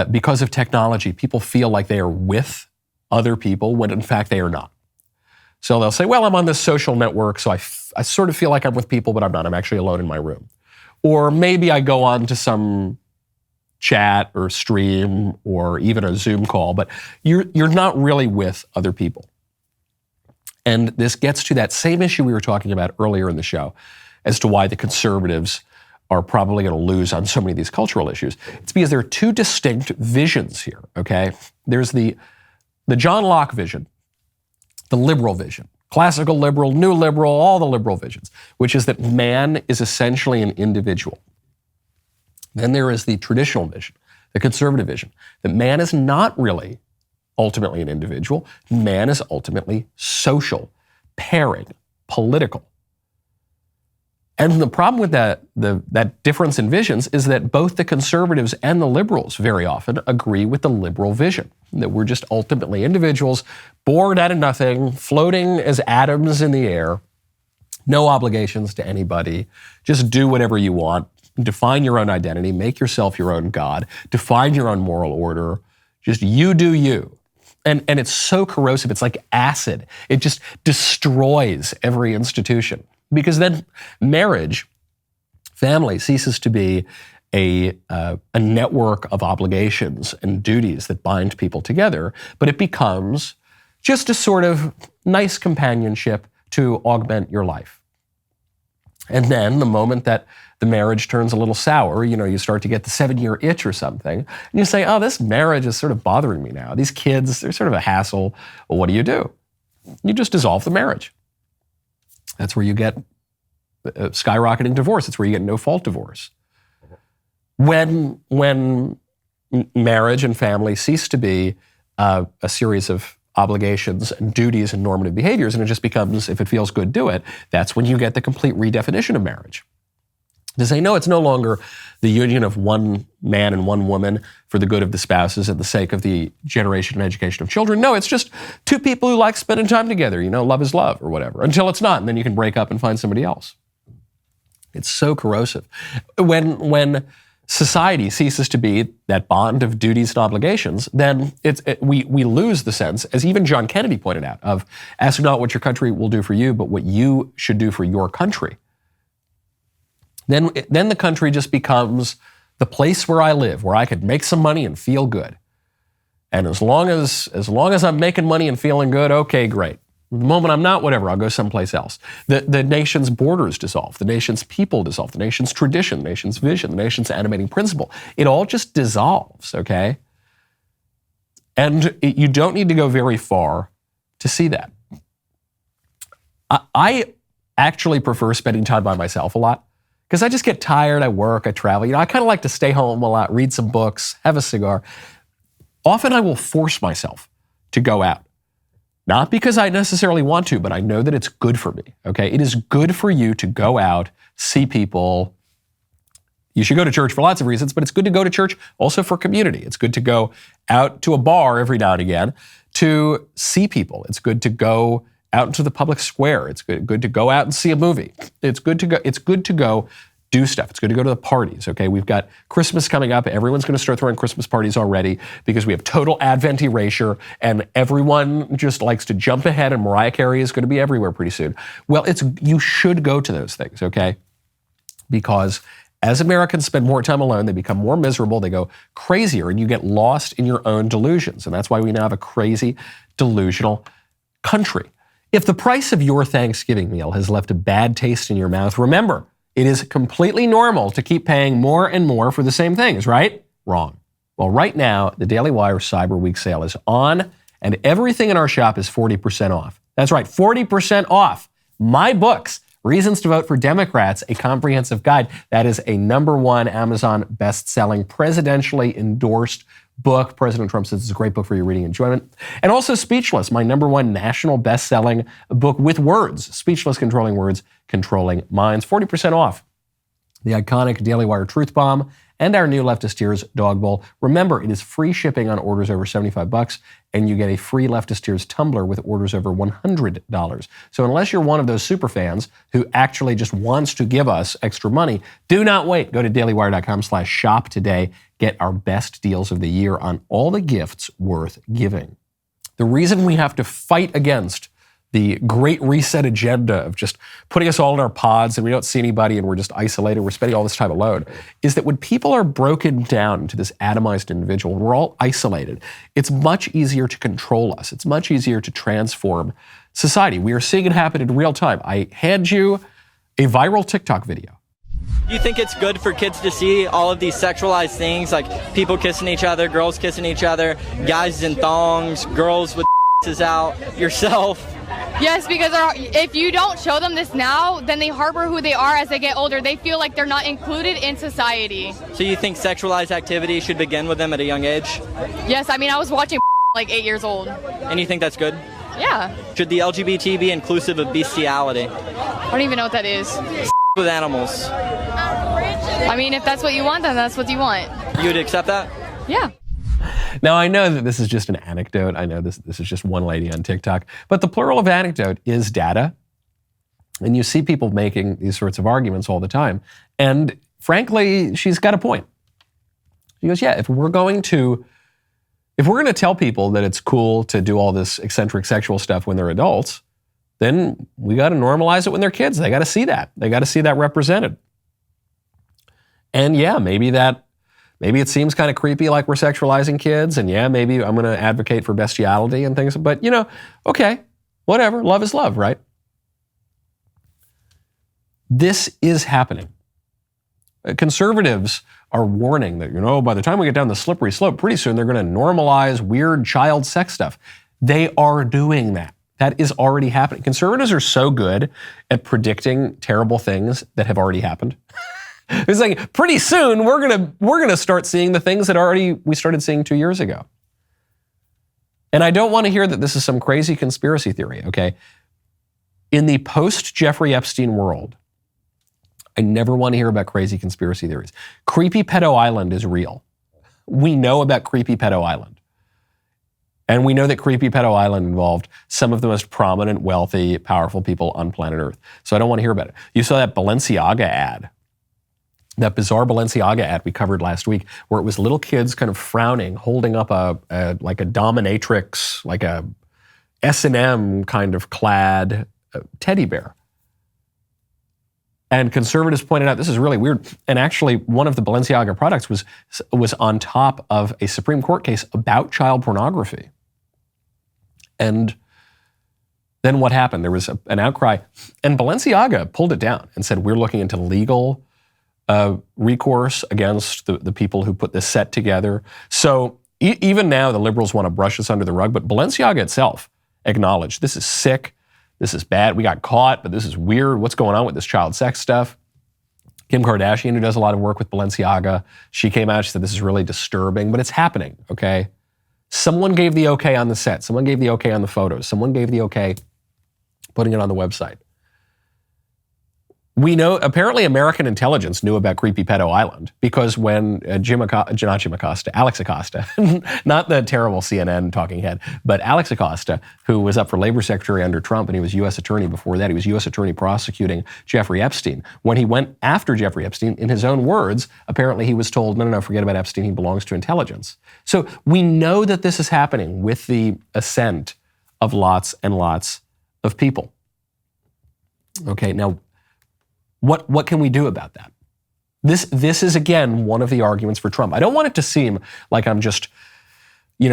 because of technology, people feel like they are with other people when in fact they are not. So they'll say, well, I'm on this social network, so I sort of feel like I'm with people, but I'm not. I'm actually alone in my room. Or maybe I go on to some chat or stream or even a Zoom call, but you're not really with other people. And this gets to that same issue we were talking about earlier in the show as to why the conservatives are probably going to lose on so many of these cultural issues. It's because there are two distinct visions here, okay? There's the John Locke vision, the liberal vision, classical liberal, new liberal, all the liberal visions, which is that man is essentially an individual. Then there is the traditional vision, the conservative vision, that man is not really ultimately an individual. Man is ultimately social, pairing, political. And the problem with that difference in visions is that both the conservatives and the liberals very often agree with the liberal vision, that we're just ultimately individuals, born out of nothing, floating as atoms in the air, no obligations to anybody, just do whatever you want, define your own identity, make yourself your own God, define your own moral order, just you do you. And it's so corrosive, it's like acid. It just destroys every institution. Because then marriage, family, ceases to be a network of obligations and duties that bind people together, but it becomes just a sort of nice companionship to augment your life. And then the moment that the marriage turns a little sour, you start to get the 7-year itch or something, and you say, oh, this marriage is sort of bothering me now. These kids, they're sort of a hassle. Well, what do? You just dissolve the marriage. That's where you get skyrocketing divorce. That's where you get no-fault divorce. When marriage and family cease to be a series of obligations and duties and normative behaviors, and it just becomes, if it feels good, do it, that's when you get the complete redefinition of marriage. To say, no, it's no longer the union of one man and one woman for the good of the spouses and the sake of the generation and education of children. No, it's just two people who like spending time together. Love is love or whatever, until it's not, and then you can break up and find somebody else. It's so corrosive. When society ceases to be that bond of duties and obligations, then we lose the sense, as even John Kennedy pointed out, of ask not what your country will do for you, but what you should do for your country. Then the country just becomes the place where I live, where I could make some money and feel good. And as long as I'm making money and feeling good, okay, great. The moment I'm not, whatever, I'll go someplace else. The nation's borders dissolve, the nation's people dissolve, the nation's tradition, the nation's vision, the nation's animating principle. It all just dissolves, okay? And you don't need to go very far to see that. I actually prefer spending time by myself a lot, because I just get tired, I work, I travel. I kind of like to stay home a lot, read some books, have a cigar. Often I will force myself to go out. Not because I necessarily want to, but I know that it's good for me, okay? It is good for you to go out, see people. You should go to church for lots of reasons, but it's good to go to church also for community. It's good to go out to a bar every now and again to see people. It's good to go out into the public square. It's good to go out and see a movie. It's good to go do stuff. It's good to go to the parties, okay? We've got Christmas coming up. Everyone's going to start throwing Christmas parties already because we have total Advent erasure and everyone just likes to jump ahead, and Mariah Carey is going to be everywhere pretty soon. Well, you should go to those things, okay? Because as Americans spend more time alone, they become more miserable, they go crazier, and you get lost in your own delusions. And that's why we now have a crazy, delusional country. If the price of your Thanksgiving meal has left a bad taste in your mouth, remember, it is completely normal to keep paying more and more for the same things, right? Wrong. Well, right now, the Daily Wire Cyber Week sale is on, and everything in our shop is 40% off. That's right, 40% off. My books, Reasons to Vote for Democrats, a comprehensive guide. That is a #1 Amazon best-selling, presidentially endorsed book. President Trump says it's a great book for your reading enjoyment. And also Speechless, my #1 national best-selling book with words. Speechless, Controlling Words, Controlling Minds. 40% off. The iconic Daily Wire Truth Bomb and our new Leftist Tears Dog Bowl. Remember, it is free shipping on orders over $75, and you get a free Leftist Tears tumbler with orders over $100. So unless you're one of those super fans who actually just wants to give us extra money, do not wait. Go to dailywire.com/shop today. Get our best deals of the year on all the gifts worth giving. The reason we have to fight against the Great Reset agenda of just putting us all in our pods and we don't see anybody and we're just isolated, we're spending all this time alone, is that when people are broken down into this atomized individual, we're all isolated, it's much easier to control us. It's much easier to transform society. We are seeing it happen in real time. I hand you a viral TikTok video. Do you think it's good for kids to see all of these sexualized things, like people kissing each other, girls kissing each other, guys in thongs, girls with out, yourself? Yes, because if you don't show them this now, then they harbor who they are as they get older. They feel like they're not included in society. So you think sexualized activity should begin with them at a young age? Yes, I mean, I was watching like 8 years old. And you think that's good? Yeah. Should the LGBT be inclusive of bestiality? I don't even know what that is. With animals. I mean, if that's what you want, then that's what you want. You would accept that? Yeah. Now, I know that this is just an anecdote. I know this is just one lady on TikTok. But the plural of anecdote is data. And you see people making these sorts of arguments all the time. And frankly, she's got a point. She goes, yeah, if we're going to tell people that it's cool to do all this eccentric sexual stuff when they're adults, then we got to normalize it when they're kids. They got to see that. They got to see that represented. And yeah, maybe it seems kind of creepy like we're sexualizing kids, and yeah, maybe I'm going to advocate for bestiality and things, but okay, whatever, love is love, right? This is happening. Conservatives are warning that, by the time we get down the slippery slope, pretty soon they're going to normalize weird child sex stuff. They are doing that. That is already happening. Conservatives are so good at predicting terrible things that have already happened. It's like pretty soon we're gonna start seeing the things that we started seeing 2 years ago. And I don't want to hear that this is some crazy conspiracy theory, okay? In the post-Jeffrey Epstein world, I never want to hear about crazy conspiracy theories. Creepy Pedo Island is real. We know about Creepy Pedo Island. And we know that Creepy Pedo Island involved some of the most prominent, wealthy, powerful people on planet Earth. So I don't want to hear about it. You saw that Balenciaga ad. That bizarre Balenciaga ad we covered last week, where it was little kids kind of frowning, holding up a dominatrix, like a S&M kind of clad teddy bear. And conservatives pointed out this is really weird. And actually, one of the Balenciaga products was on top of a Supreme Court case about child pornography. And then what happened? There was an outcry, and Balenciaga pulled it down and said, we're looking into legal recourse against the people who put this set together. So even now, the liberals want to brush this under the rug, but Balenciaga itself acknowledged this is sick, this is bad, we got caught, but this is weird, what's going on with this child sex stuff? Kim Kardashian, who does a lot of work with Balenciaga, she came out, she said this is really disturbing, but it's happening, okay? Someone gave the okay on the set, someone gave the okay on the photos, someone gave the okay putting it on the website. We know, apparently American intelligence knew about Creepy Pedo Island because when Alex Acosta, not the terrible CNN talking head, but Alex Acosta, who was up for labor secretary under Trump and he was U.S. attorney before that, he was U.S. attorney prosecuting Jeffrey Epstein. When he went after Jeffrey Epstein, in his own words, apparently he was told, no, forget about Epstein, he belongs to intelligence. So we know that this is happening with the ascent of lots and lots of people. Okay, now, what can we do about that? This is, again, one of the arguments for Trump. I don't want it to seem like I'm just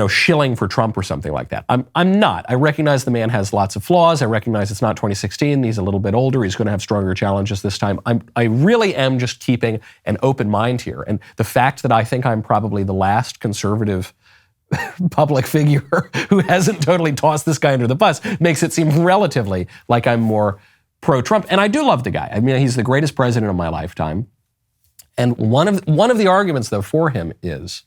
shilling for Trump or something like that. I'm not. I recognize the man has lots of flaws. I recognize it's not 2016. He's a little bit older. He's going to have stronger challenges this time. I really am just keeping an open mind here. And the fact that I think I'm probably the last conservative public figure who hasn't totally tossed this guy under the bus makes it seem relatively like I'm more pro-Trump. And I do love the guy. I mean, he's the greatest president of my lifetime. And one of the arguments, though, for him is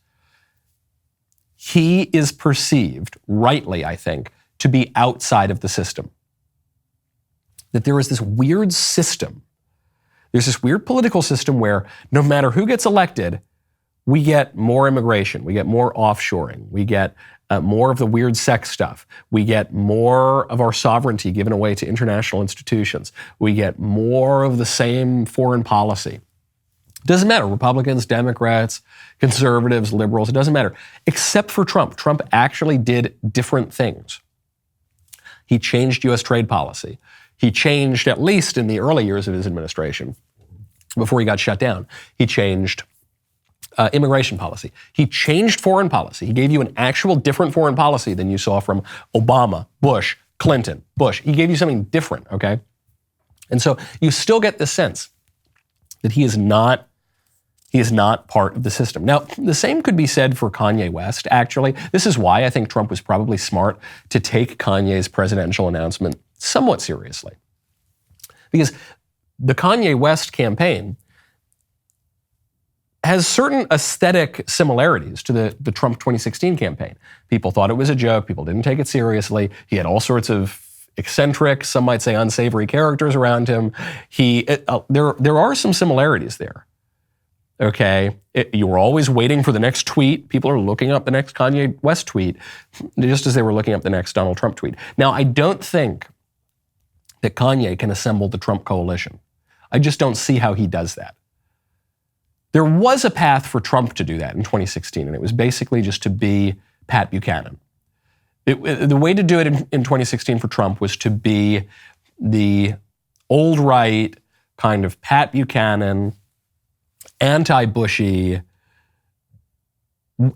he is perceived, rightly, I think, to be outside of the system. That there is this weird system. There's this weird political system where no matter who gets elected, we get more immigration, we get more offshoring, we get more of the weird sex stuff, we get more of our sovereignty given away to international institutions, we get more of the same foreign policy. Doesn't matter, Republicans, Democrats, conservatives, liberals, it doesn't matter. Except for Trump. Trump actually did different things. He changed U.S. trade policy. He changed, at least in the early years of his administration, before he got shut down, he changed immigration policy. He changed foreign policy. He gave you an actual different foreign policy than you saw from Obama, Bush, Clinton, Bush. He gave you something different, okay? And so you still get the sense that he is not part of the system. Now, the same could be said for Kanye West, actually. This is why I think Trump was probably smart to take Kanye's presidential announcement somewhat seriously. Because the Kanye West campaign has certain aesthetic similarities to the Trump 2016 campaign. People thought it was a joke. People didn't take it seriously. He had all sorts of eccentric, some might say unsavory characters around him. There are some similarities there. Okay, you were always waiting for the next tweet. People are looking up the next Kanye West tweet, just as they were looking up the next Donald Trump tweet. Now, I don't think that Kanye can assemble the Trump coalition. I just don't see how he does that. There was a path for Trump to do that in 2016, and it was basically just to be Pat Buchanan. The way to do it in 2016 for Trump was to be the old right kind of Pat Buchanan, anti-Bushy,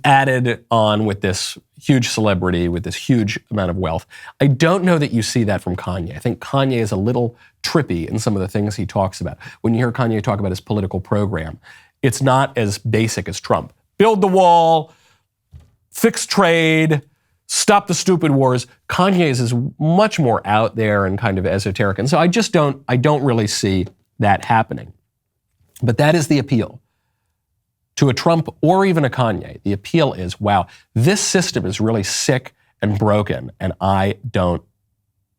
added on with this huge celebrity, with this huge amount of wealth. I don't know that you see that from Kanye. I think Kanye is a little trippy in some of the things he talks about. When you hear Kanye talk about his political program, it's not as basic as Trump. Build the wall, fix trade, stop the stupid wars. Kanye's is much more out there and kind of esoteric. And so I don't really see that happening. But that is the appeal. To a Trump or even a Kanye, the appeal is, wow, this system is really sick and broken, and I don't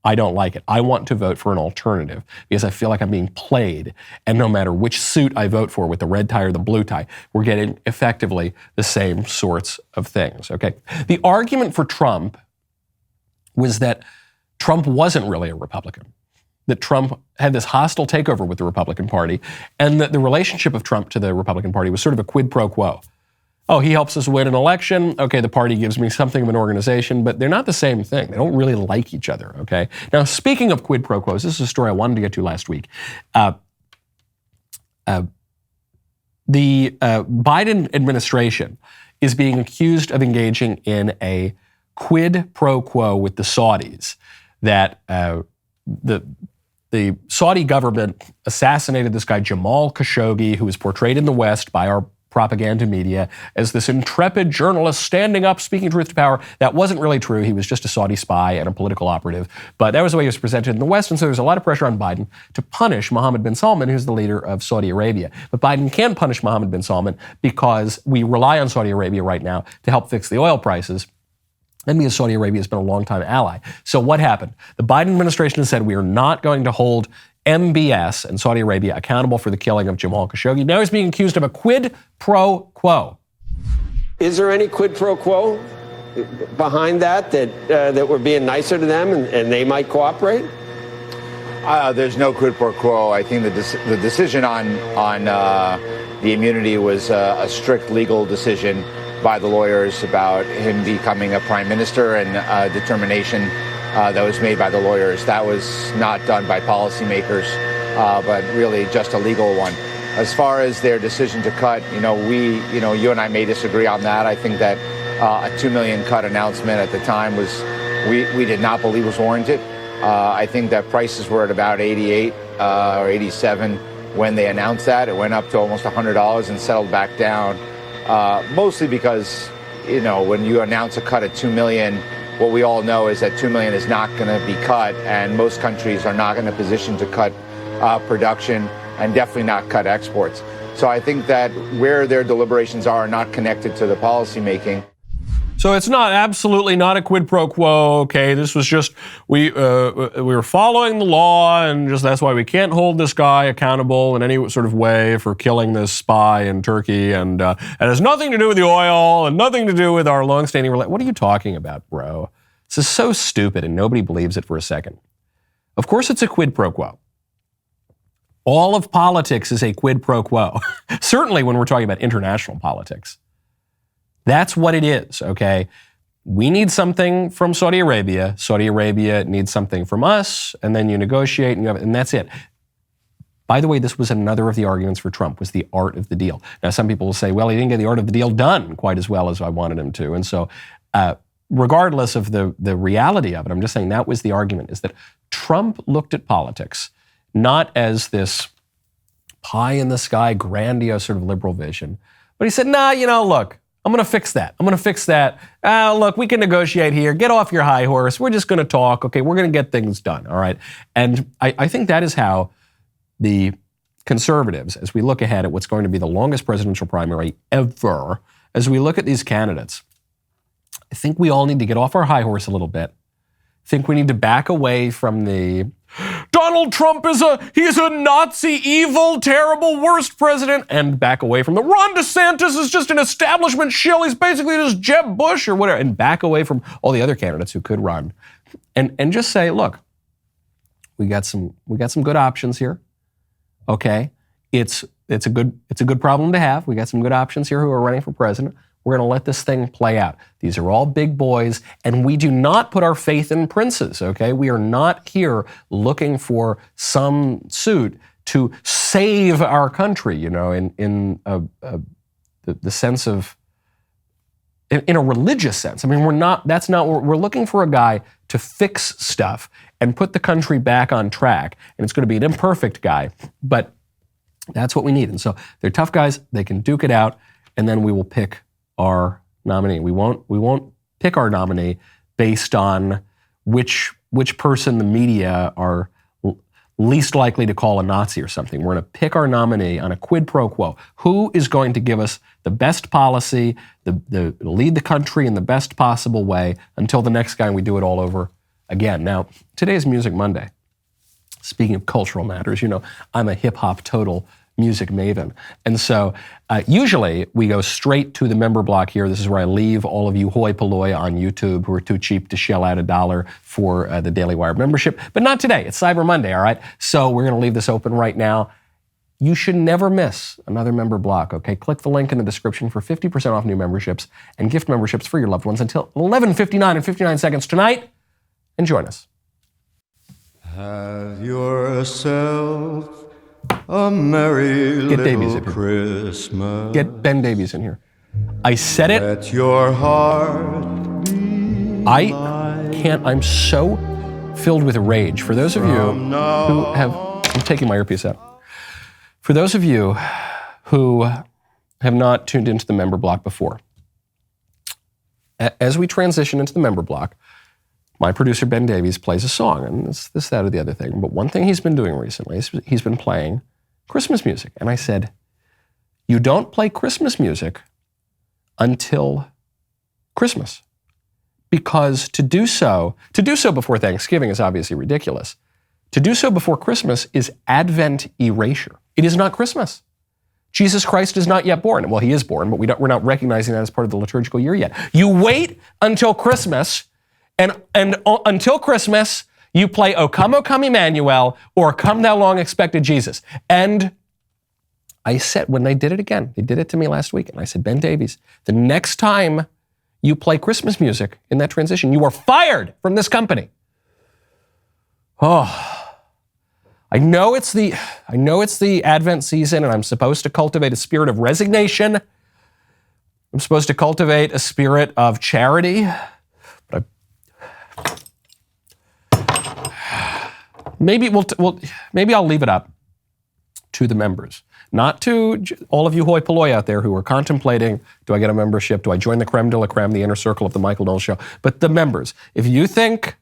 like it. I want to vote for an alternative because I feel like I'm being played. And no matter which suit I vote for, with the red tie or the blue tie, we're getting effectively the same sorts of things, okay? The argument for Trump was that Trump wasn't really a Republican, that Trump had this hostile takeover with the Republican Party, and that the relationship of Trump to the Republican Party was sort of a quid pro quo. Oh, he helps us win an election. Okay, the party gives me something of an organization, but they're not the same thing. They don't really like each other, okay? Now, speaking of quid pro quos, this is a story I wanted to get to last week. The Biden administration is being accused of engaging in a quid pro quo with the Saudis, that the Saudi government assassinated this guy, Jamal Khashoggi, who was portrayed in the West by our propaganda media as this intrepid journalist standing up, speaking truth to power. That wasn't really true. He was just a Saudi spy and a political operative. But that was the way he was presented in the West. And so there's a lot of pressure on Biden to punish Mohammed bin Salman, who's the leader of Saudi Arabia. But Biden can't punish Mohammed bin Salman because we rely on Saudi Arabia right now to help fix the oil prices. And because Saudi Arabia has been a longtime ally. So what happened? The Biden administration has said we are not going to hold MBS and Saudi Arabia accountable for the killing of Jamal Khashoggi. Now he's being accused of a quid pro quo. Is there any quid pro quo behind that we're being nicer to them and they might cooperate? There's no quid pro quo. I think the decision on the immunity was a strict legal decision by the lawyers about him becoming a prime minister, and a determination that was made by the lawyers. That was not done by policymakers, but really just a legal one. As far as their decision to cut, you and I may disagree on that. I think that a 2 million cut announcement at the time we did not believe was warranted. I think that prices were at about 88 or 87 when they announced that. It went up to almost $100 and settled back down, mostly because, when you announce a cut at 2 million, what we all know is that 2 million is not going to be cut, and most countries are not in a position to cut production and definitely not cut exports. So I think that where their deliberations are not connected to the policymaking. So it's absolutely not a quid pro quo. Okay, this was just we were following the law, and just that's why we can't hold this guy accountable in any sort of way for killing this spy in Turkey, and it has nothing to do with the oil and nothing to do with our longstanding relationship. What are you talking about, bro? This is so stupid, and nobody believes it for a second. Of course, it's a quid pro quo. All of politics is a quid pro quo. Certainly, when we're talking about international politics. That's what it is, okay? We need something from Saudi Arabia. Saudi Arabia needs something from us, and then you negotiate, and that's it. By the way, this was another of the arguments for Trump, was the art of the deal. Now, some people will say, well, he didn't get the art of the deal done quite as well as I wanted him to. And so, regardless of the reality of it, I'm just saying that was the argument, is that Trump looked at politics not as this pie-in-the-sky, grandiose sort of liberal vision, but he said, look, I'm going to fix that. Look, we can negotiate here. Get off your high horse. We're just going to talk. Okay, we're going to get things done, all right? And I think that is how the conservatives, as we look ahead at what's going to be the longest presidential primary ever, as we look at these candidates, I think we all need to get off our high horse a little bit. I think we need to back away from the Donald Trump he's a Nazi, evil, terrible, worst president, and back away from the Ron DeSantis is just an establishment shill. He's basically just Jeb Bush or whatever, and back away from all the other candidates who could run, and just say, look, we got some good options here. Okay, it's a good problem to have. We got some good options here who are running for president. We're going to let this thing play out. These are all big boys, and we do not put our faith in princes, okay? We are not here looking for some suit to save our country, in the sense of, in a religious sense. I mean, we're looking for a guy to fix stuff and put the country back on track, and it's going to be an imperfect guy, but that's what we need. And so they're tough guys, they can duke it out, and then we will pick our nominee. We won't pick our nominee based on which person the media are least likely to call a Nazi or something. We're going to pick our nominee on a quid pro quo. Who is going to give us the best policy, lead the country in the best possible way until the next guy, and we do it all over again. Now, today is Music Monday. Speaking of cultural matters, I'm a hip-hop total music maven. And so usually we go straight to the member block here. This is where I leave all of you hoi polloi on YouTube who are too cheap to shell out $1 for the Daily Wire membership. But not today. It's Cyber Monday, all right? So we're going to leave this open right now. You should never miss another member block, okay? Click the link in the description for 50% off new memberships and gift memberships for your loved ones until 11:59 and 59 seconds tonight. And join us. Have yourself a merry little Christmas. Get Ben Davies in here. I said it. Let your heart I'm so filled with rage. For those of you who I'm taking my earpiece out. For those of you who have not tuned into the member block before, as we transition into the member block, my producer, Ben Davies, plays a song, and this, that, or the other thing. But one thing he's been doing recently, he's been playing Christmas music. And I said, you don't play Christmas music until Christmas. Because to do so before Thanksgiving is obviously ridiculous. To do so before Christmas is Advent erasure. It is not Christmas. Jesus Christ is not yet born. Well, he is born, but we're not recognizing that as part of the liturgical year yet. You wait until Christmas, and until Christmas, you play O Come, Emmanuel, or Come Thou Long Expected Jesus. And I said, when they did it again, they did it to me last week, and I said, Ben Davies, the next time you play Christmas music in that transition, you are fired from this company. Oh, I know it's the Advent season, and I'm supposed to cultivate a spirit of resignation, I'm supposed to cultivate a spirit of charity, but maybe maybe I'll leave it up to the members, not to all of you hoi polloi out there who are contemplating, do I get a membership? Do I join the creme de la creme, the inner circle of the Michael Knowles Show? But the members, if you think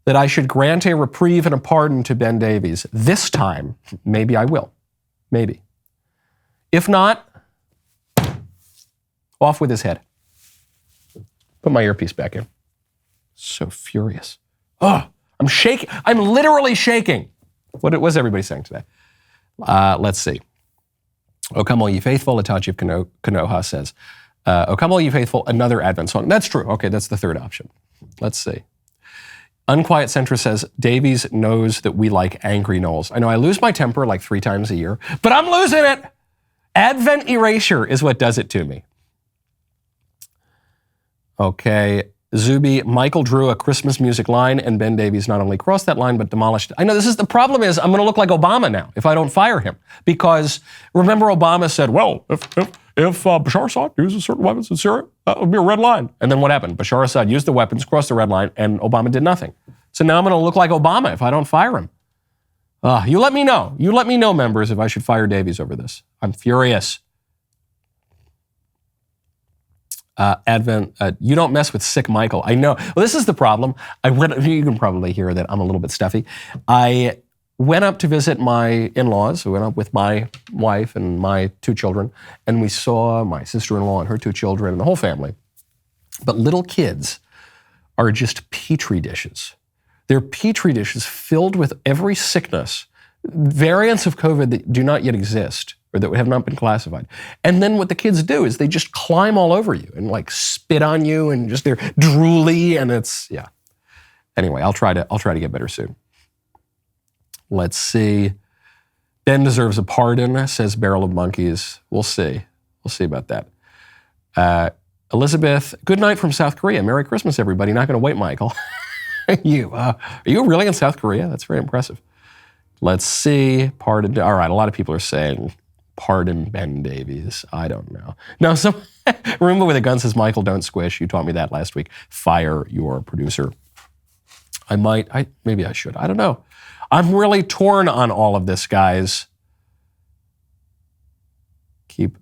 that I should grant a reprieve and a pardon to Ben Davies this time, maybe I will. Maybe. If not, off with his head. Put my earpiece back in. So furious. Oh, I'm shaking. I'm literally shaking. What was everybody saying today? Let's see. O Come All Ye Faithful, Itachi of Kanoha says, O Come All Ye Faithful, another Advent song. That's true. Okay, that's the third option. Let's see. Unquiet Centrist says, Davies knows that we like angry Knowles. I know I lose my temper like 3 times a year, but I'm losing it. Advent erasure is what does it to me. Okay, Zuby, Michael drew a Christmas music line and Ben Davies not only crossed that line, but demolished it. I know this is the problem is I'm going to look like Obama now if I don't fire him. Because remember Obama said, well, if Bashar Assad uses certain weapons in Syria, that would be a red line. And then what happened? Bashar Assad used the weapons, crossed the red line, and Obama did nothing. So now I'm going to look like Obama if I don't fire him. You let me know. You let me know, members, if I should fire Davies over this. I'm furious. Advent, you don't mess with sick Michael. I know. Well, this is the problem. You can probably hear that I'm a little bit stuffy. I went up to visit my in-laws. I went up with my wife and my 2 children, and we saw my sister-in-law and her 2 children and the whole family. But little kids are just petri dishes. They're petri dishes filled with every sickness, variants of COVID that do not yet exist, or that have not been classified. And then what the kids do is they just climb all over you and like spit on you and just they're drooly and it's, yeah. Anyway, I'll try to get better soon. Let's see. Ben deserves a pardon, says Barrel of Monkeys. We'll see. We'll see about that. Elizabeth, good night from South Korea. Merry Christmas, everybody. Not going to wait, Michael. Are you really in South Korea? That's very impressive. Let's see. Pardon. All right, a lot of people are saying, pardon Ben Davies. I don't know. No, Roomba with a gun says, Michael, don't squish. You taught me that last week. Fire your producer. Maybe I should. I don't know. I'm really torn on all of this, guys.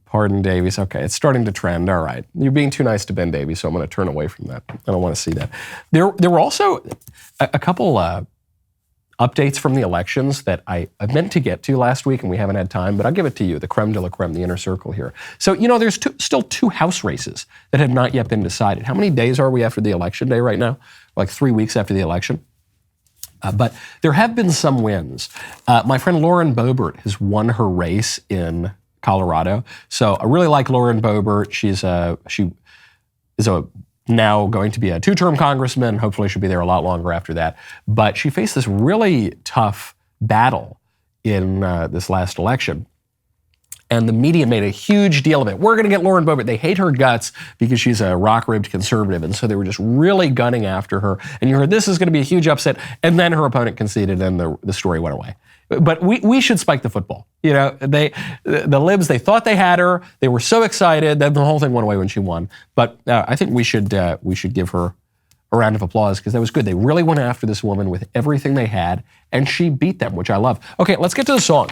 Pardon Davies. Okay, it's starting to trend. All right. You're being too nice to Ben Davies, so I'm going to turn away from that. I don't want to see that. There were also a couple updates from the elections that I meant to get to last week and we haven't had time, but I'll give it to you, the creme de la creme, the inner circle here. So, there's still 2 House races that have not yet been decided. How many days are we after the election day right now? Like 3 weeks after the election? But there have been some wins. My friend Lauren Boebert has won her race in Colorado. So I really like Lauren Boebert. She is now going to be a 2-term congressman. Hopefully she'll be there a lot longer after that. But she faced this really tough battle in this last election. And the media made a huge deal of it. We're going to get Lauren Boebert. They hate her guts because she's a rock-ribbed conservative. And so they were just really gunning after her. And you heard this is going to be a huge upset. And then her opponent conceded and the story went away. But we should spike the football. The libs, they thought they had her. They were so excited. Then the whole thing went away when she won. But I think we should give her a round of applause because that was good. They really went after this woman with everything they had, and she beat them, which I love. Okay, let's get to the song.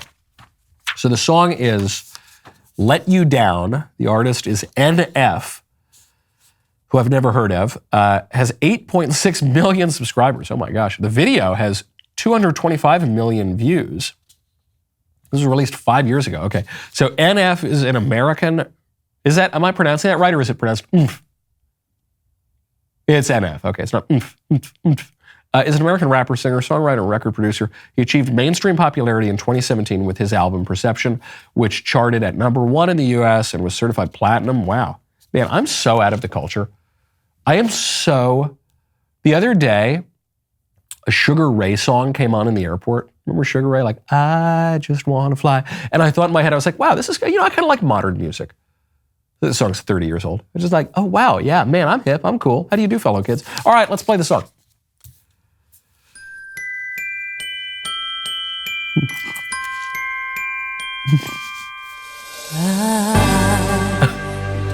So the song is Let You Down. The artist is NF, who I've never heard of, has 8.6 million subscribers. Oh my gosh. The video has 225 million views. This was released 5 years ago. Okay. So NF is an American. Am I pronouncing that right or is it pronounced oomph? It's NF. Okay. It's not oomph, oomph, oomph. Is an American rapper, singer, songwriter, record producer. He achieved mainstream popularity in 2017 with his album Perception, which charted at #1 in the US and was certified platinum. Wow. Man, I'm so out of the culture. The other day, a Sugar Ray song came on in the airport. Remember Sugar Ray? Like, I just want to fly. And I thought in my head, I was like, wow, this is, I kind of like modern music. This song's 30 years old. It's just like, oh, wow, yeah, man, I'm hip, I'm cool. How do you do, fellow kids? All right, let's play the song. I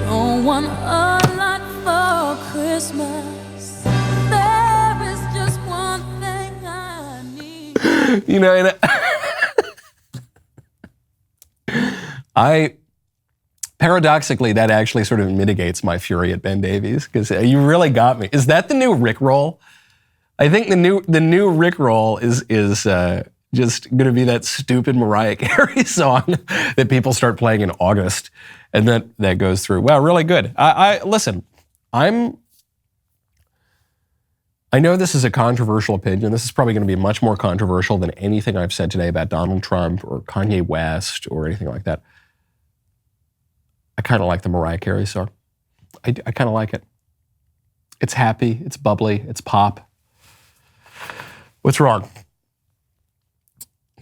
don't want a lot for Christmas. There is just one thing I need. You know, and paradoxically, that actually sort of mitigates my fury at Ben Davies, because you really got me. Is that the new Rickroll? I think the new Rickroll is just going to be that stupid Mariah Carey song that people start playing in August, and then that goes through. Wow, really good. Listen, I know this is a controversial opinion. This is probably going to be much more controversial than anything I've said today about Donald Trump or Kanye West or anything like that. I kind of like the Mariah Carey song. I kind of like it. It's happy, it's bubbly, it's pop. What's wrong?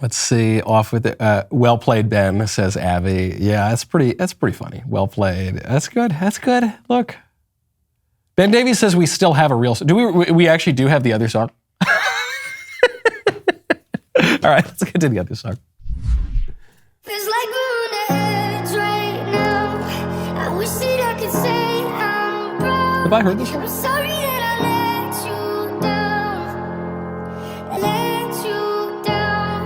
Let's see. Off with it. Well played, Ben, says Avi. Yeah, that's pretty funny. Well played. That's good. Look. Ben Davies says we still have a real song. We actually do have the other song? All right, let's get to the other song. Feels like we're on the edge right now. I wish that I could say I'm proud. Have I heard this one? I'm sorry that I let you down.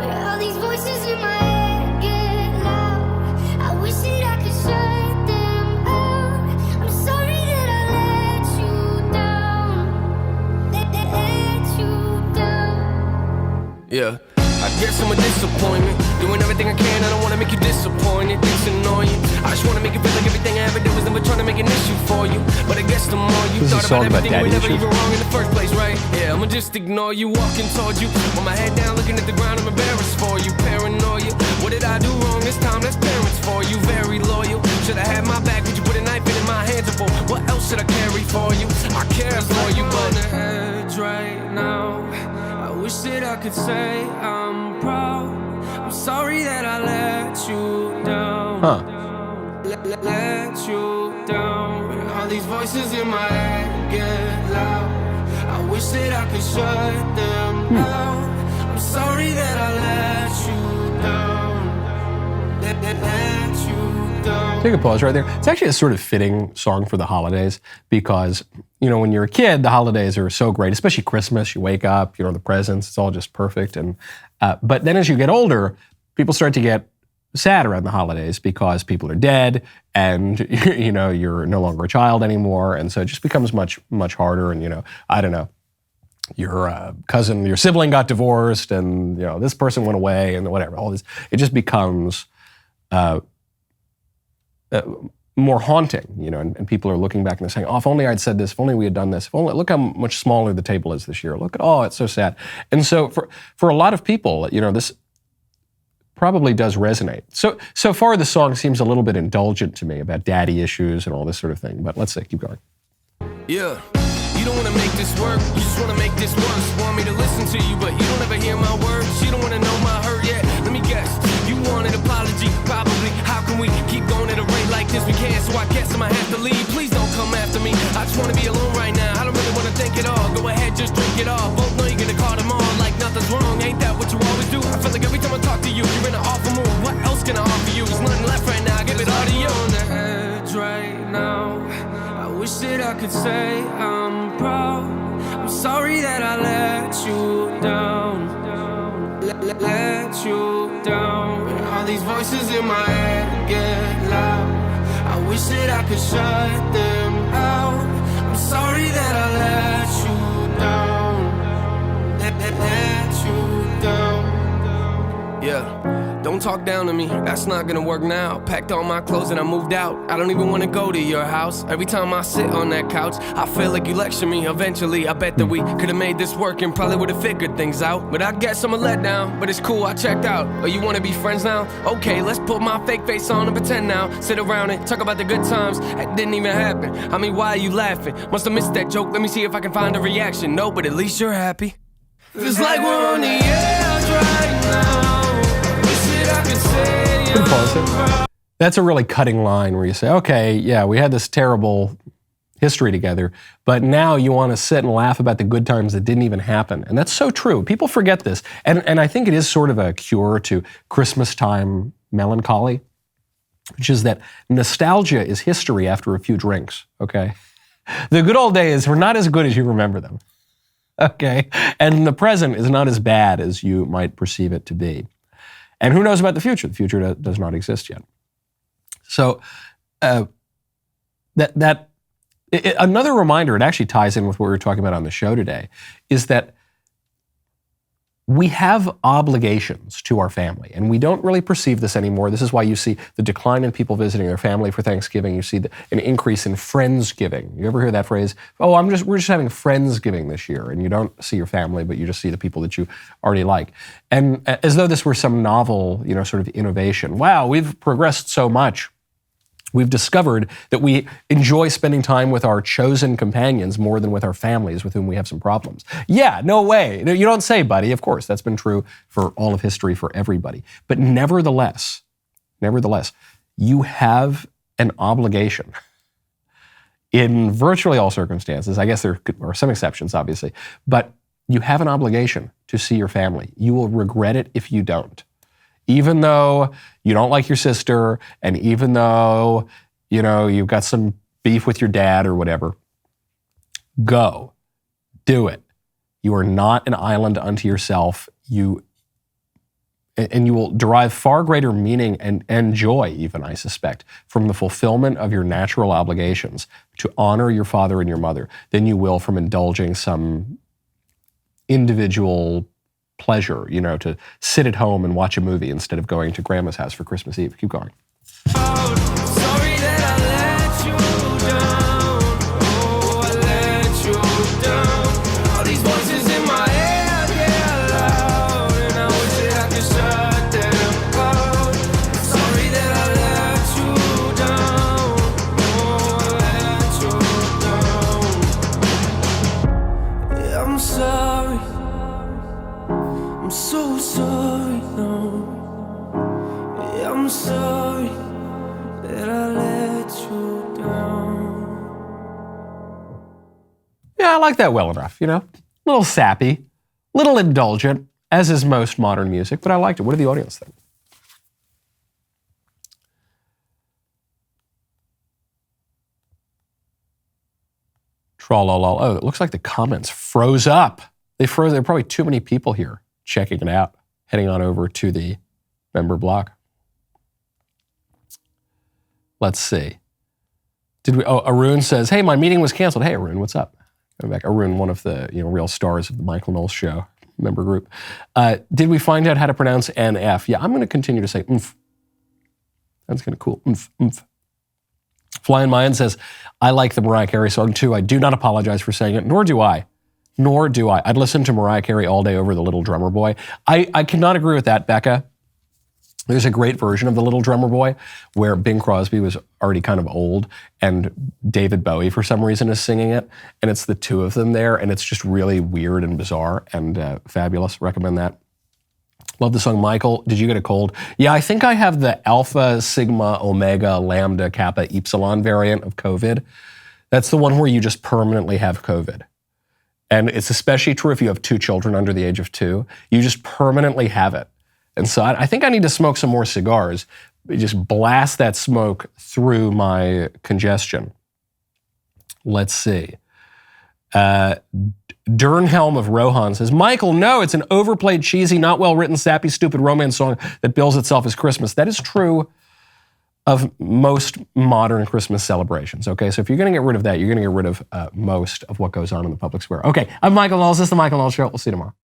All these voices in my head get loud. I wish that I could shut them out. I'm sorry that I let you down. Let you down. Yeah. I guess I'm a disappointment. Doing everything I can, I don't wanna make you disappointed. It's annoying. I just wanna make you feel like everything I ever did was never trying to make an issue for you. But I guess the more you This is thought a song about about everything, we daddy never issues. even wrong in the first place, right? Yeah, I'ma just ignore you, walking towards you. With my head down, looking at the ground, I'm embarrassed for you. Paranoia. What did I do wrong this time? That's parents for you. Very loyal. Should I have my back? Would you put a knife in my hands for? What else should I carry for you? I care for you, but on the edge right now. I wish that I could say I'm proud. I'm sorry that I let you down. Let you down. All these voices in my head get loud. I wish that I could shut them out. I'm sorry that I let you down. Let you down. Take a pause right there. It's actually a sort of fitting song for the holidays because, you know, when you're a kid, the holidays are so great, especially Christmas. You wake up, you know, the presents, it's all just perfect. And but then as you get older, people start to get sad around the holidays because people are dead and, you know, you're no longer a child anymore. And so it just becomes much, much harder. And, you know, I don't know, your cousin, your sibling got divorced and, you know, this person went away and whatever, all this, it just becomes more haunting, you know, and people are looking back and they're saying, oh, if only I'd said this, if only we had done this, if only, look how much smaller the table is this year. Look at, oh, it's so sad. And so for a lot of people, you know, this probably does resonate. So far the song seems a little bit indulgent to me about daddy issues and all this sort of thing, but let's see, keep going. Yeah. You don't wanna make this work, you just wanna make this worse. Want me to listen to you, but you don't ever hear my words. You don't wanna know my hurt yet. Let me guess, you want an apology, probably. How can we keep going at a rate like this? We can't, so I guess I might have to leave. Please don't come after me. I just wanna be alone right now. I don't really wanna think it all. Go ahead, just drink it all. Both know you're gonna call them on like nothing's wrong. Ain't that what you always do? I feel like every time I talk to you, you're in an awful mood. What else can I offer you? There's nothing left right now. I give it all to you. On the edge right now. I wish that I could say I'm proud. I'm sorry that I let you down. Let you down. All these voices in my head get loud. I wish that I could shut them out. I'm sorry that I let you down. Let you down. Yeah. Don't talk down to me, that's not gonna work now. Packed all my clothes and I moved out. I don't even wanna go to your house. Every time I sit on that couch, I feel like you lecture me. Eventually, I bet that we could've made this work and probably would've figured things out. But I guess I'm a letdown, but it's cool, I checked out. Oh, you wanna be friends now? Okay, let's put my fake face on and pretend now. Sit around and talk about the good times that didn't even happen. I mean, why are you laughing? Must have missed that joke, let me see if I can find a reaction. No, but at least you're happy. Feels like we're on the edge right now. That's a really cutting line where you say, okay, yeah, we had this terrible history together, but now you want to sit and laugh about the good times that didn't even happen. And that's so true. People forget this. And I think it is sort of a cure to Christmas time melancholy. which is that nostalgia is history after a few drinks, okay? The good old days were not as good as you remember them, okay? And the present is not as bad as you might perceive it to be. And who knows about the future? The future does not exist yet. So another reminder, it actually ties in with what we were talking about on the show today, is that we have obligations to our family, and we don't really perceive this anymore. This is why you see the decline in people visiting their family for Thanksgiving. You see an increase in Friendsgiving. You ever hear that phrase? Oh, we're just having Friendsgiving this year, and you don't see your family, but you just see the people that you already like. And as though this were some novel, sort of innovation. Wow, we've progressed so much. We've discovered that we enjoy spending time with our chosen companions more than with our families with whom we have some problems. Yeah, no way. You don't say, buddy. Of course, that's been true for all of history for everybody. But nevertheless, you have an obligation in virtually all circumstances. I guess there are some exceptions, obviously, but you have an obligation to see your family. You will regret it if you don't. Even though you don't like your sister, and even though, you've got some beef with your dad or whatever, go. Do it. You are not an island unto yourself. And you will derive far greater meaning and joy, even, I suspect, from the fulfillment of your natural obligations to honor your father and your mother than you will from indulging some individual pleasure, to sit at home and watch a movie instead of going to grandma's house for Christmas Eve. Keep going. Sorry that I let you down. Oh, I let you down. All these voices in my head get loud, and I wish that I could shut them out. Sorry that I let you down. Oh, I let you down. Yeah, I'm sorry. I'm so sorry, no. Yeah, I'm sorry that I let you down. Yeah, I like that well enough, A little sappy, a little indulgent, as is most modern music, but I liked it. What did the audience think? Tra-la-la. Oh, it looks like the comments froze up. They froze. There are probably too many people here checking it out, heading on over to the member block. Let's see. Arun says, hey, my meeting was canceled. Hey, Arun, what's up? Coming back. Arun, one of the real stars of the Michael Knowles show member group. Did we find out how to pronounce NF? Yeah, I'm going to continue to say oomph. That's kind of cool. Oomph, oomph. Flying Mayan says, I like the Mariah Carey song too. I do not apologize for saying it, nor do I. I'd listen to Mariah Carey all day over The Little Drummer Boy. I cannot agree with that, Becca. There's a great version of The Little Drummer Boy where Bing Crosby was already kind of old and David Bowie, for some reason, is singing it. And it's the two of them there, and it's just really weird and bizarre and fabulous. Recommend that. Love the song Michael. Did you get a cold? Yeah, I think I have the Alpha, Sigma, Omega, Lambda, Kappa, Epsilon variant of COVID. That's the one where you just permanently have COVID. And it's especially true if you have two children under the age of 2. You just permanently have it. And so I think I need to smoke some more cigars. Just blast that smoke through my congestion. Let's see. Dernhelm of Rohan says, Michael, no, it's an overplayed, cheesy, not well-written, sappy, stupid romance song that bills itself as Christmas. That is true of most modern Christmas celebrations, okay? So if you're going to get rid of that, you're going to get rid of most of what goes on in the public square. Okay, I'm Michael Knowles. This is The Michael Knowles Show. We'll see you tomorrow.